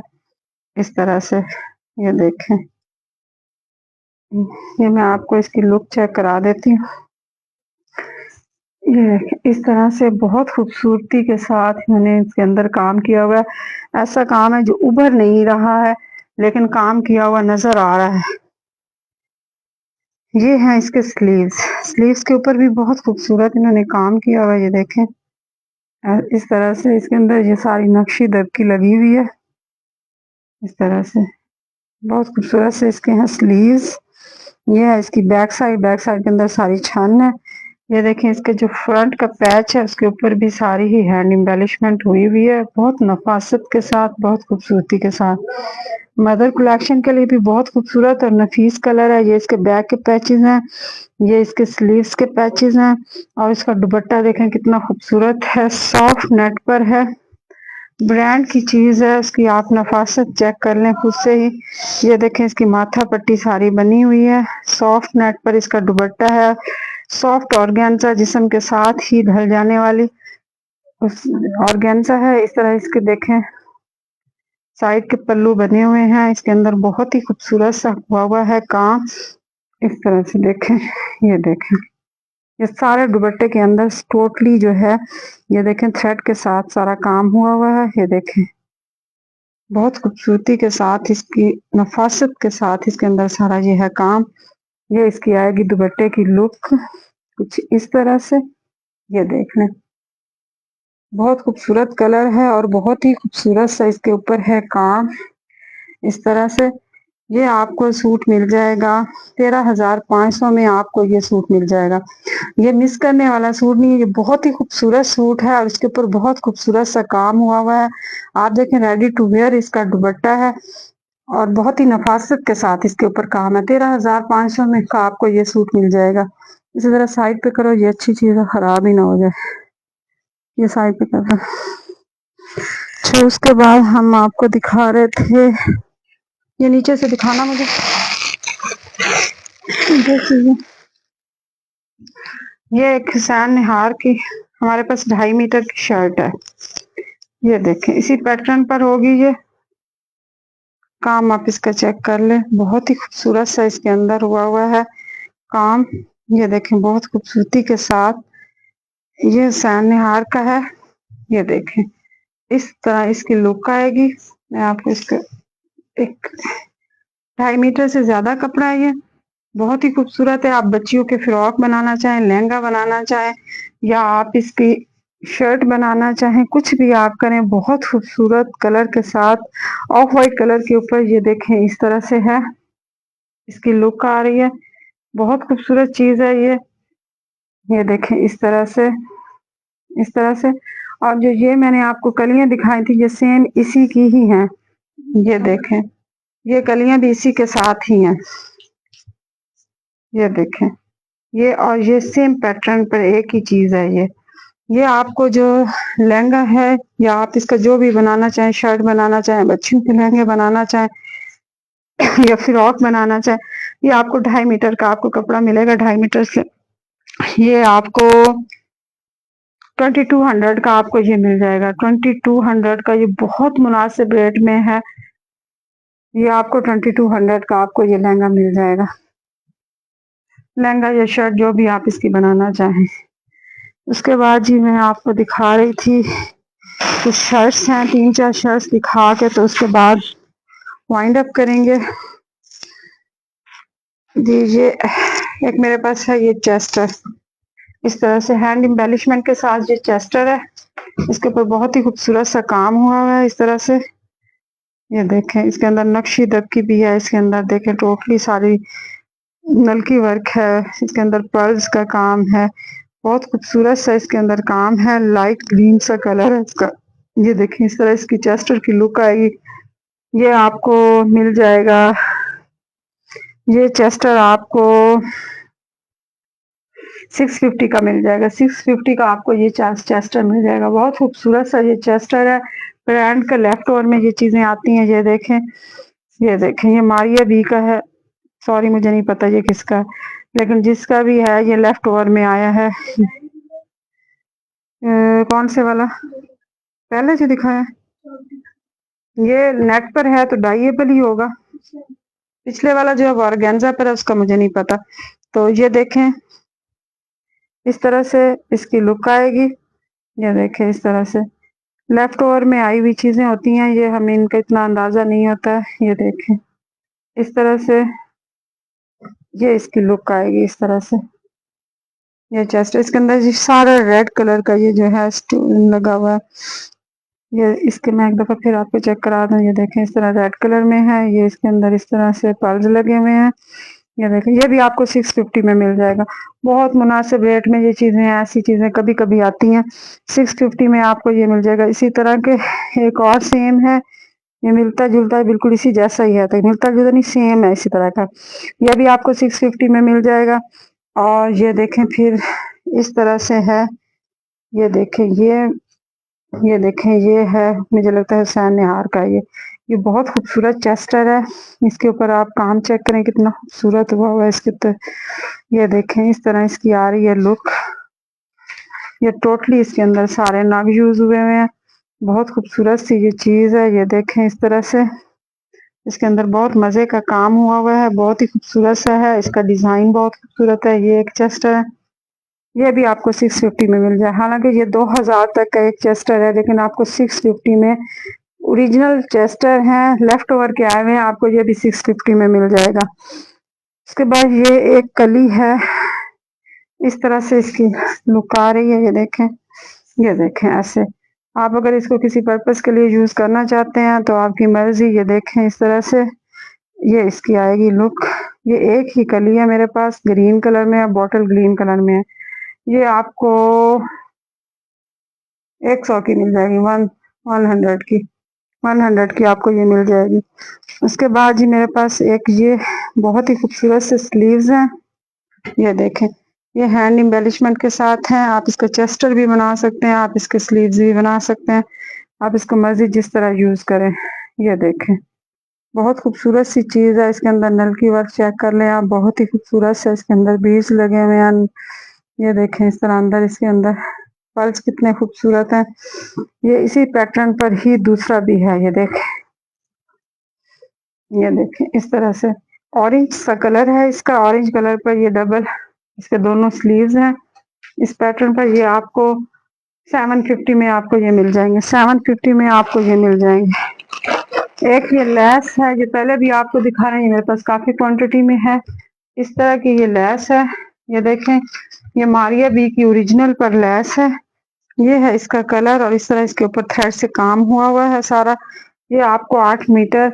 इस तरह से। ये देखें, ये मैं आपको इसकी लुक चेक करा देती हूँ। ये इस तरह से बहुत खूबसूरती के साथ मैंने इसके अंदर काम किया हुआ है। ऐसा काम है जो उभर नहीं रहा है, लेकिन काम किया हुआ नजर आ रहा है। ये है इसके स्लीव्स। स्लीव्स के ऊपर भी बहुत खूबसूरत इन्होंने काम किया हुआ है। ये देखें, इस तरह से इसके अंदर ये सारी नक्शी दबकी लगी हुई है इस तरह से। बहुत खूबसूरत से इसके हैं स्लीव्स। ये है इसकी बैक साइड। बैक साइड के अंदर सारी छन है। ये देखें, इसके जो फ्रंट का पैच है उसके ऊपर भी सारी ही हैंड एम्बेलिशमेंट हुई हुई है, बहुत नफासत के साथ, बहुत खूबसूरती के साथ। मदर कलेक्शन के लिए भी बहुत खूबसूरत और नफीस कलर है। ये इसके बैक के पैचेस हैं, ये इसके स्लीव्स के पैचेस हैं, और इसका दुपट्टा देखें कितना खूबसूरत है, सॉफ्ट नेट पर है। ब्रांड की चीज है, उसकी आप नफासत चेक कर लें खुद से ही। ये देखें, इसकी माथा पट्टी सारी बनी हुई है, सॉफ्ट नेट पर इसका दुपट्टा है, सॉफ्ट ऑर्गेन्जा जिस्म के साथ ही ढल जाने वाली उस ऑर्गेन्जा है। इस तरह इसके देखें साइड के पल्लू बने हुए हैं, इसके अंदर बहुत ही खूबसूरत सा हुआ है काम इस तरह से। देखें, ये देखें, ये सारे दुपट्टे के अंदर टोटली जो है, ये देखें थ्रेड के साथ सारा काम हुआ है। ये देखें, बहुत खूबसूरती के साथ, इसकी नफासत के साथ इसके अंदर सारा ये है काम। ये इसकी आएगी दुपट्टे की लुक कुछ इस तरह से। ये देख लें, बहुत खूबसूरत कलर है और बहुत ही खूबसूरत सा इसके ऊपर है काम इस तरह से। ये आपको सूट मिल जाएगा 13,500 में, आपको ये सूट मिल जाएगा। ये मिस करने वाला सूट नहीं है, ये बहुत ही खूबसूरत सूट है और इसके ऊपर बहुत खूबसूरत सा काम हुआ है। आप देखें, रेडी टू वेयर इसका दुपट्टा है और बहुत ही नफासत के साथ इसके ऊपर काम है। 13,500 में का आपको ये सूट मिल जाएगा। इसी तरह साइड पे करो, ये अच्छी चीज है, खराब ही ना हो जाए। ये साइड पे कर दो। अच्छा, उसके बाद हम आपको दिखा रहे थे, ये नीचे से दिखाना मुझे। ये एक हुसैन निहार की हमारे पास 2.5 मीटर की शर्ट है। ये देखें, इसी पैटर्न पर होगी ये काम, आप इसका चेक कर ले। बहुत ही खूबसूरत सा इसके अंदर हुआ है काम। ये देखें, बहुत खूबसूरती के साथ ये हुसैन निहार का है। ये देखें, इस तरह इसकी लुक आएगी। मैं आपको इसका एक 2.5 मीटर से ज्यादा कपड़ा है ये, बहुत ही खूबसूरत है। आप बच्चियों के फ्रॉक बनाना चाहें, लहंगा बनाना चाहें, या आप इसकी शर्ट बनाना चाहें, कुछ भी आप करें, बहुत खूबसूरत कलर के साथ ऑफ वाइट कलर के ऊपर। ये देखें, इस तरह से है इसकी लुक आ रही है, बहुत खूबसूरत चीज है ये देखें, इस तरह से। और जो ये मैंने आपको कलियां दिखाई थी, ये सेम इसी की ही हैं। ये देखें, ये कलियां भी इसी के साथ ही हैं। ये देखें, ये और ये सेम पैटर्न पर एक ही चीज है ये आपको जो लहंगा है, या आप इसका जो भी बनाना चाहें, शर्ट बनाना चाहें, बच्चियों के लहंगे बनाना चाहें या फ्रॉक बनाना चाहें, ये आपको 2.5 मीटर का आपको कपड़ा मिलेगा। 2.5 मीटर से ये आपको 2200 का आपको ये मिल जाएगा। 2200 का ये बहुत मुनासिब रेट में है। ये आपको 2200 का आपको ये लहंगा मिल जाएगा। लहंगा या शर्ट जो भी आप इसकी बनाना चाहें। उसके बाद जी मैं आपको दिखा रही थी कुछ शर्ट्स हैं, 3-4 शर्ट्स दिखा के तो उसके बाद वाइंड अप करेंगे। दीजिए, एक मेरे पास है ये चेस्टर, इस तरह से हैंड एम्बेलिशमेंट के साथ ये चेस्टर है। इसके ऊपर बहुत ही खूबसूरत सा काम हुआ है इस तरह से। ये देखें, इसके अंदर नक्शी दक्की भी है, इसके अंदर देखें टोटली सारी नलकी वर्क है, इसके अंदर पर्ल्स का काम है, बहुत खूबसूरत सा इसके अंदर काम है। लाइट ग्रीन सा कलर है इसका। ये देखें, इस तरह इसकी चेस्टर की लुक आएगी। ये आपको मिल जाएगा, ये चेस्टर आपको 650 का मिल जाएगा। 650 का आपको ये चेस्टर मिल जाएगा। बहुत खूबसूरत सा ये चेस्टर है। ब्रांड का लेफ्ट ओवर में ये चीजें आती हैं। ये देखें, ये देखें, ये मारिया बी का है। सॉरी मुझे नहीं पता ये किसका है, लेकिन जिसका भी है ये लेफ्ट ओवर में आया है। कौन से वाला पहले जो दिखाया, ये नेट पर है तो डाइएबल ही होगा। पिछले वाला जो है वो ऑर्गेन्जा पर है, उसका मुझे नहीं पता। तो ये देखें, इस तरह से इसकी लुक आएगी। ये देखें, इस तरह से लेफ्ट ओवर में आई हुई चीजें होती हैं, ये हमें इनका इतना अंदाजा नहीं होता है। ये देखें, इस तरह से ये इसकी लुक आएगी इस तरह से। ये चेस्ट, इसके अंदर ये सारा रेड कलर का ये जो है स्टोन लगा हुआ है। ये इसके मैं एक दफा फिर आपको चेक करा दूं। ये देखें, इस तरह रेड कलर में है। ये इसके अंदर इस तरह से पर्ल्स लगे हुए हैं। ये देखें, ये भी आपको 650 में मिल जाएगा। बहुत मुनासिब रेट में ये चीजें, ऐसी चीजें कभी कभी आती हैं। 650 में आपको ये मिल जाएगा। इसी तरह के एक और सेम है, ये मिलता जुलता है, बिल्कुल इसी जैसा ही है, तो मिलता जुलता नहीं, सेम है इसी तरह का। ये भी आपको 650 में मिल जाएगा। और ये देखें, फिर इस तरह से है। ये देखें, ये देखें, ये है, मुझे लगता है हुसैन निहार का। ये बहुत खूबसूरत चेस्टर है। इसके ऊपर आप काम चेक करें कितना खूबसूरत हुआ हुआ है इसके ऊपर। ये देखें, इस तरह इसकी आ रही है लुक। ये टोटली इसके अंदर सारे नग यूज हुए हुए हैं। बहुत खूबसूरत सी ये चीज है। ये देखें, इस तरह से इसके अंदर बहुत मजे का काम हुआ हुआ है, बहुत ही खूबसूरत सा है। इसका डिजाइन बहुत खूबसूरत है। ये एक चेस्टर है, ये भी आपको 650 में मिल जाए। हालांकि ये 2000 तक का एक चेस्टर है, लेकिन आपको 650 में ओरिजिनल चेस्टर हैं, लेफ्ट ओवर के आए हुए हैं, आपको ये भी 650 में मिल जाएगा। उसके बाद ये एक कली है, इस तरह से इसकी लुक आ रही है। ये देखें ऐसे। आप अगर इसको किसी पर्पस के लिए यूज करना चाहते हैं तो आपकी मर्जी। ये देखें, इस तरह से ये इसकी आएगी लुक। ये एक ही कली है मेरे पास, ग्रीन कलर में है, बॉटल ग्रीन कलर में है। ये आपको 100 की मिल जाएगी, 100 की, 100 की आपको ये मिल जाएगी। उसके बाद जी मेरे पास एक ये बहुत ही खूबसूरत से स्लीव्स हैं। ये देखें, ये हैंड एम्बेलिशमेंट के साथ हैं। आप इसका चेस्टर भी बना सकते हैं, आप इसके स्लीव्स भी बना सकते हैं, आप इसको मर्जी जिस तरह यूज करें। ये देखें, बहुत खूबसूरत सी चीज है। इसके अंदर नलकी वर्क चेक कर लें आप, बहुत ही खूबसूरत से इसके अंदर बीड्स लगे हुए हैं। ये देखें, इस तरह अंदर इसके अंदर पर्ल्स कितने खूबसूरत हैं। ये इसी पैटर्न पर ही दूसरा भी है। ये देखें, इस तरह से ऑरेंज सा कलर है इसका। ऑरेंज कलर पर ये डबल इसके दोनों स्लीव्स हैं। इस पैटर्न पर ये आपको 750 में आपको ये मिल जाएंगे। 750 में आपको ये मिल जाएंगे। एक ये लेस है, ये पहले भी आपको दिखा रहे हैं, मेरे पास काफी क्वांटिटी में है। इस तरह की ये लेस है। ये देखें, ये मारिया बी की ओरिजिनल पर लेस है। ये है इसका कलर, और इस तरह इसके ऊपर थ्रेड से काम हुआ हुआ है सारा। ये आपको 8 मीटर,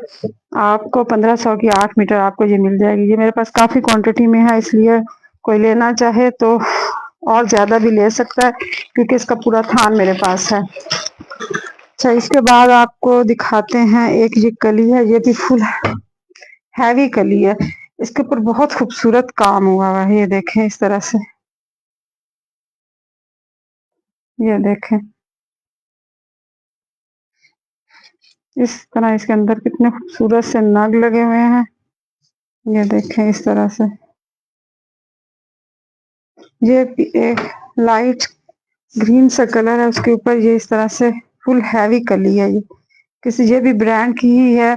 आपको 1500 की 8 मीटर आपको ये मिल जाएगी। ये मेरे पास काफी क्वांटिटी में है, इसलिए कोई लेना चाहे तो और ज्यादा भी ले सकता है, क्योंकि इसका पूरा थान मेरे पास है। अच्छा, इसके बाद आपको दिखाते हैं एक ये कली है, ये भी फुल हैवी कली है। इसके ऊपर बहुत खूबसूरत काम हुआ हुआ है। ये देखें, इस तरह से, ये देखें, इस तरह इसके अंदर कितने खूबसूरत से नग लगे हुए हैं। ये देखें, इस तरह से ये एक लाइट ग्रीन सा कलर है, उसके ऊपर ये इस तरह से फुल हैवी कली है। ये किसी ये भी ब्रांड की ही है,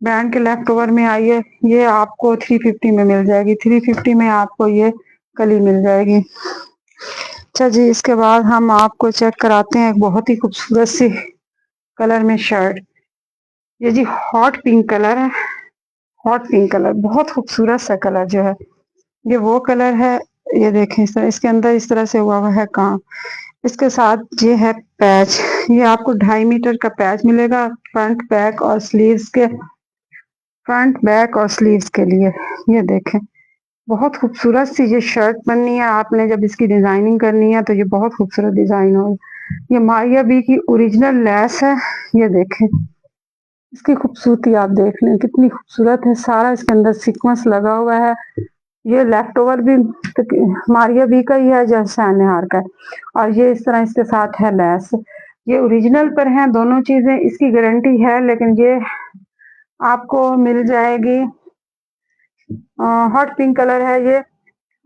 ब्रांड के लेफ्ट ओवर में आई है, ये आपको 350 में मिल जाएगी। 350 में आपको ये कली मिल जाएगी। अच्छा जी, इसके बाद हम आपको चेक कराते हैं एक बहुत ही खूबसूरत सी कलर में शर्ट। ये जी हॉट पिंक कलर है। हॉट पिंक कलर बहुत खूबसूरत सा कलर जो है, ये वो कलर है। ये देखें इस तरह, इसके अंदर इस तरह से हुआ है काम। इसके साथ ये है पैच। ये आपको 2.5 मीटर का पैच मिलेगा फ्रंट बैक और स्लीव्स के, फ्रंट बैक और स्लीव्स के लिए। ये देखें बहुत खूबसूरत सी ये शर्ट बननी है। आपने जब इसकी डिजाइनिंग करनी है तो ये बहुत खूबसूरत डिजाइन होगी। ये मारिया बी की ओरिजिनल लेस है। ये देखें इसकी खूबसूरती आप देख लें कितनी खूबसूरत है। सारा इसके अंदर सीक्वेंस लगा हुआ है। ये लेफ्ट ओवर भी मारिया बी का ही है जैसे शानहार का है, और ये इस तरह इसके साथ है लेस। ये ओरिजिनल पर हैं दोनों चीजें, इसकी गारंटी है। लेकिन ये आपको मिल जाएगी, हॉट पिंक कलर है ये,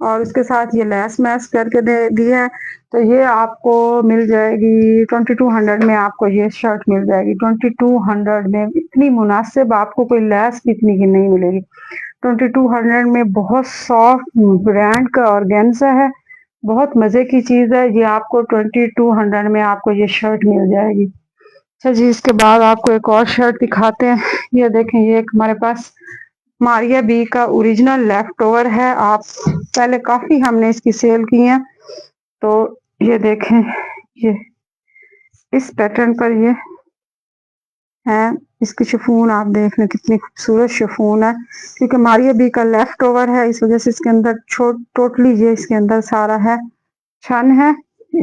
और उसके साथ ये लेस मैच करके दे दी है। तो ये आपको मिल जाएगी 2200 में। आपको ये शर्ट मिल जाएगी 2200 में। इतनी मुनासिब, आपको कोई लेस भी इतनी की नहीं मिलेगी। 2200 में बहुत सॉफ्ट ब्रांड का ऑर्गेन्जा है, बहुत मजे की चीज है। ये आपको 2200 में आपको ये शर्ट मिल जाएगी। अच्छा जी, इसके बाद आपको एक और शर्ट दिखाते हैं। ये देखें, ये एक हमारे पास मारिया बी का ओरिजिनल लेफ्ट ओवर है। आप पहले काफी हमने इसकी सेल की है। तो ये देखें, ये इस पैटर्न पर ये है। इसकी शिफॉन आप देख लें कितनी खूबसूरत शिफॉन है, क्योंकि मारिया बी का लेफ्ट ओवर है इस वजह से इसके अंदर टोटली ये इसके अंदर सारा है, छन है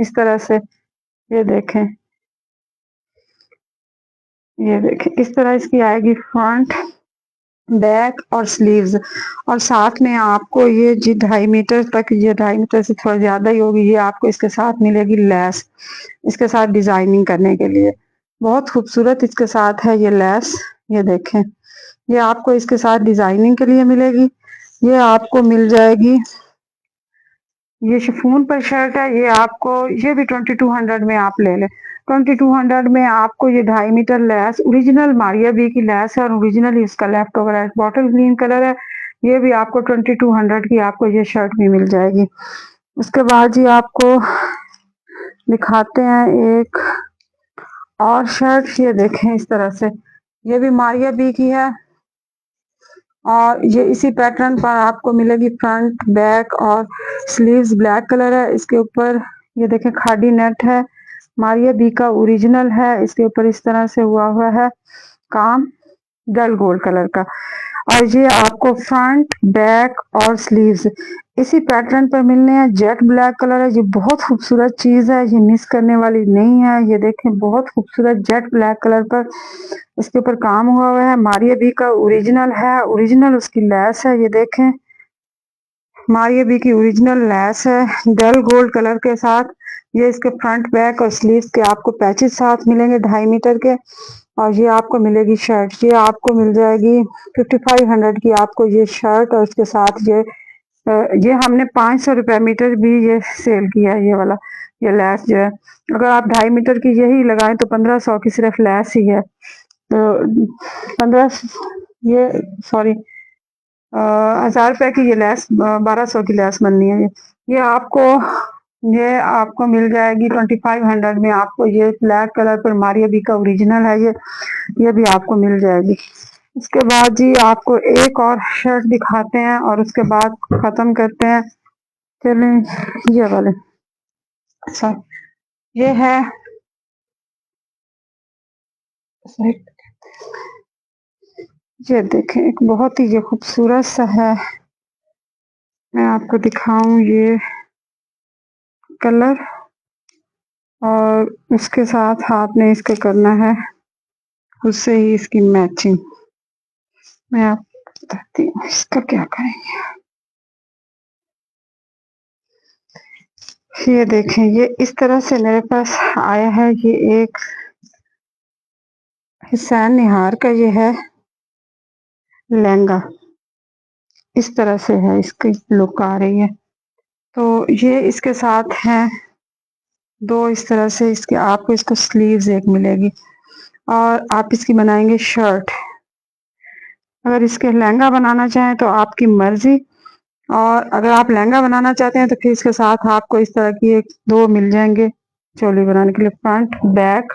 इस तरह से। ये देखें, ये देखें इस तरह इसकी आएगी फ्रंट बैक और स्लीव्स। और साथ में आपको ये जी 2.5 मीटर तक, ये 2.5 मीटर से थोड़ा ज्यादा ही होगी, ये आपको इसके साथ मिलेगी लेस, इसके साथ डिजाइनिंग करने के लिए। बहुत खूबसूरत इसके साथ है ये लेस। ये देखें, ये आपको इसके साथ डिजाइनिंग के लिए मिलेगी। ये आपको मिल जाएगी, ये शिफॉन पर शर्ट है। ये आपको, ये भी 2200 में आप ले लें। 2200 में आपको ये 2.5 metre lace, original Maria B की लेस है, और ओरिजिनल इसका लेफ्ट ओवर है, बॉटल ग्रीन कलर है। ये भी आपको 2200 की आपको ये शर्ट भी मिल जाएगी। उसके बाद जी आपको दिखाते हैं एक और शर्ट। ये देखें इस तरह से, ये भी मारिया बी की है, और ये इसी पैटर्न पर आपको मिलेगी फ्रंट बैक और स्लीव्स ब्लैक कलर है। इसके ऊपर ये देखें खादी नेट है, मारिया बी का ओरिजिनल है। इसके ऊपर इस तरह से हुआ है काम डल गोल्ड कलर का, और ये आपको फ्रंट बैक और स्लीव्स इसी पैटर्न पर मिलने हैं। जेट ब्लैक कलर है, ये बहुत खूबसूरत चीज है, ये मिस करने वाली नहीं है। ये देखें बहुत खूबसूरत जेट ब्लैक कलर पर इसके ऊपर काम हुआ है। मारिया बी का ओरिजिनल है, ओरिजिनल उसकी लेस है। ये देखें मारिया बी की ओरिजिनल लेस है डल गोल्ड कलर के साथ। ये इसके फ्रंट बैक और स्लीव्स के आपको पैचेस साथ मिलेंगे 2.5 मीटर के, और ये आपको मिलेगी शर्ट। ये आपको मिल जाएगी 5500 की आपको ये शर्ट, और उसके साथ ये हमने 500 रुपये मीटर भी ये सेल किया है। ये वाला ये लेस जो है, अगर आप 2.5 मीटर की यही लगाएं तो 1500 की सिर्फ लेस ही है। तो 15, ये सॉरी 1000 रुपए की ये लेस, 1200 की लेस बननी है। ये आपको मिल जाएगी 2500 में। आपको ये ब्लैक कलर पर मारिया बी का ओरिजिनल है ये भी आपको मिल जाएगी। उसके बाद जी आपको एक और शर्ट दिखाते हैं और उसके बाद खत्म करते हैं। चलें ये वाले, अच्छा ये है, ये देखें एक बहुत ही ये खूबसूरत सा है। मैं आपको दिखाऊं ये कलर, और उसके साथ आपने इसके करना है उससे ही इसकी मैचिंग। मैं आपको बताती हूँ इसका क्या करेंगे। ये देखें, ये इस तरह से मेरे पास आया है। ये एक हुसैन निहार का ये है लहंगा, इस तरह से है इसकी लुक आ रही है। तो ये इसके साथ है दो इस तरह से, इसके आपको इसको स्लीव्स एक मिलेगी, और आप इसकी बनाएंगे शर्ट। अगर इसके लहंगा बनाना चाहें तो आपकी मर्जी। और अगर आप लहंगा बनाना चाहते हैं तो फिर इसके साथ आपको इस तरह की एक दो मिल जाएंगे चोली बनाने के लिए, फ्रंट बैक।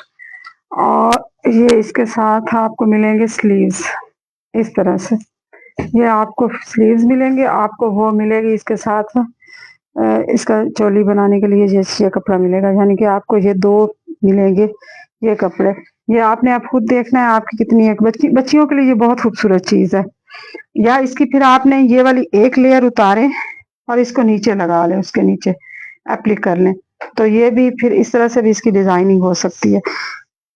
और ये इसके साथ आपको मिलेंगे स्लीव्स इस तरह से। ये आपको स्लीव्स मिलेंगे, आपको वो मिलेगी इसके साथ इसका चोली बनाने के लिए ये कपड़ा मिलेगा, यानी कि आपको ये दो मिलेंगे ये कपड़े। ये आपने आप खुद देखना है आपकी कितनी है। बच्चियों के लिए ये बहुत खूबसूरत चीज है। या इसकी फिर आपने ये वाली एक लेयर उतारे और इसको नीचे लगा लें, उसके नीचे एप्लिक कर लें, तो ये भी फिर इस तरह से भी इसकी डिजाइनिंग हो सकती है।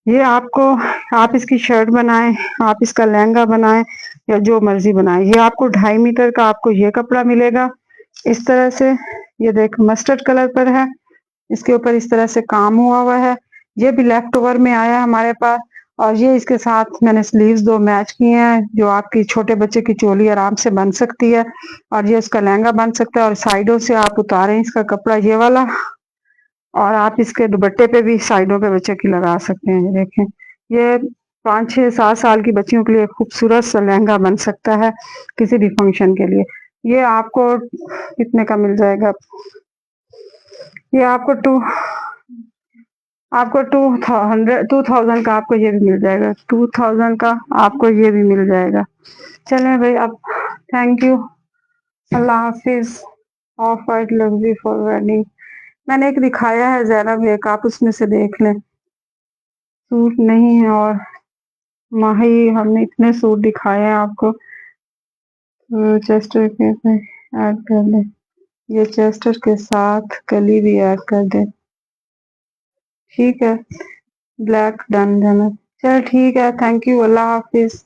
ये आपको, आप इसकी शर्ट बनाएं, आप इसका लहंगा बनाएं या जो मर्जी बनाएं। ये आपको 2.5 मीटर का आपको ये कपड़ा मिलेगा इस तरह से। ये देख मस्टर्ड कलर पर है, इसके ऊपर इस तरह से काम हुआ हुआ है। ये भी लेफ्ट ओवर में आया हमारे पास। और ये इसके साथ मैंने स्लीव्स दो मैच किए हैं, जो आपकी छोटे बच्चे की चोली आराम से बन सकती है। और ये उसका लहंगा बन सकता है। और साइडों से आप उतारें इसका कपड़ा ये वाला, और आप इसके दुपट्टे पे भी साइडों पे बच्चे की लगा सकते हैं। देखें, ये 5, 6, 7 साल की बच्चियों के लिए खूबसूरत सा लहंगा बन सकता है किसी भी फंक्शन के लिए। ये आपको कितने का मिल जाएगा? ये आपको 2000 का आपको ये भी मिल जाएगा। 2000 का आपको ये भी मिल जाएगा। चलें भाई, अब thank you, Allah Hafiz. Of white luxury for wedding मैंने एक दिखाया है ज़ैनब, एक आप उसमें से देख लें। सूट नहीं है, और माही हमने इतने सूट दिखाए हैं आपको, तो चेस्टर के ऐड कर दें। ये चेस्टर के साथ कली भी ऐड कर दें, ठीक है। ब्लैक डन देना। चल ठीक है, थैंक यू, अल्लाह हाफिज।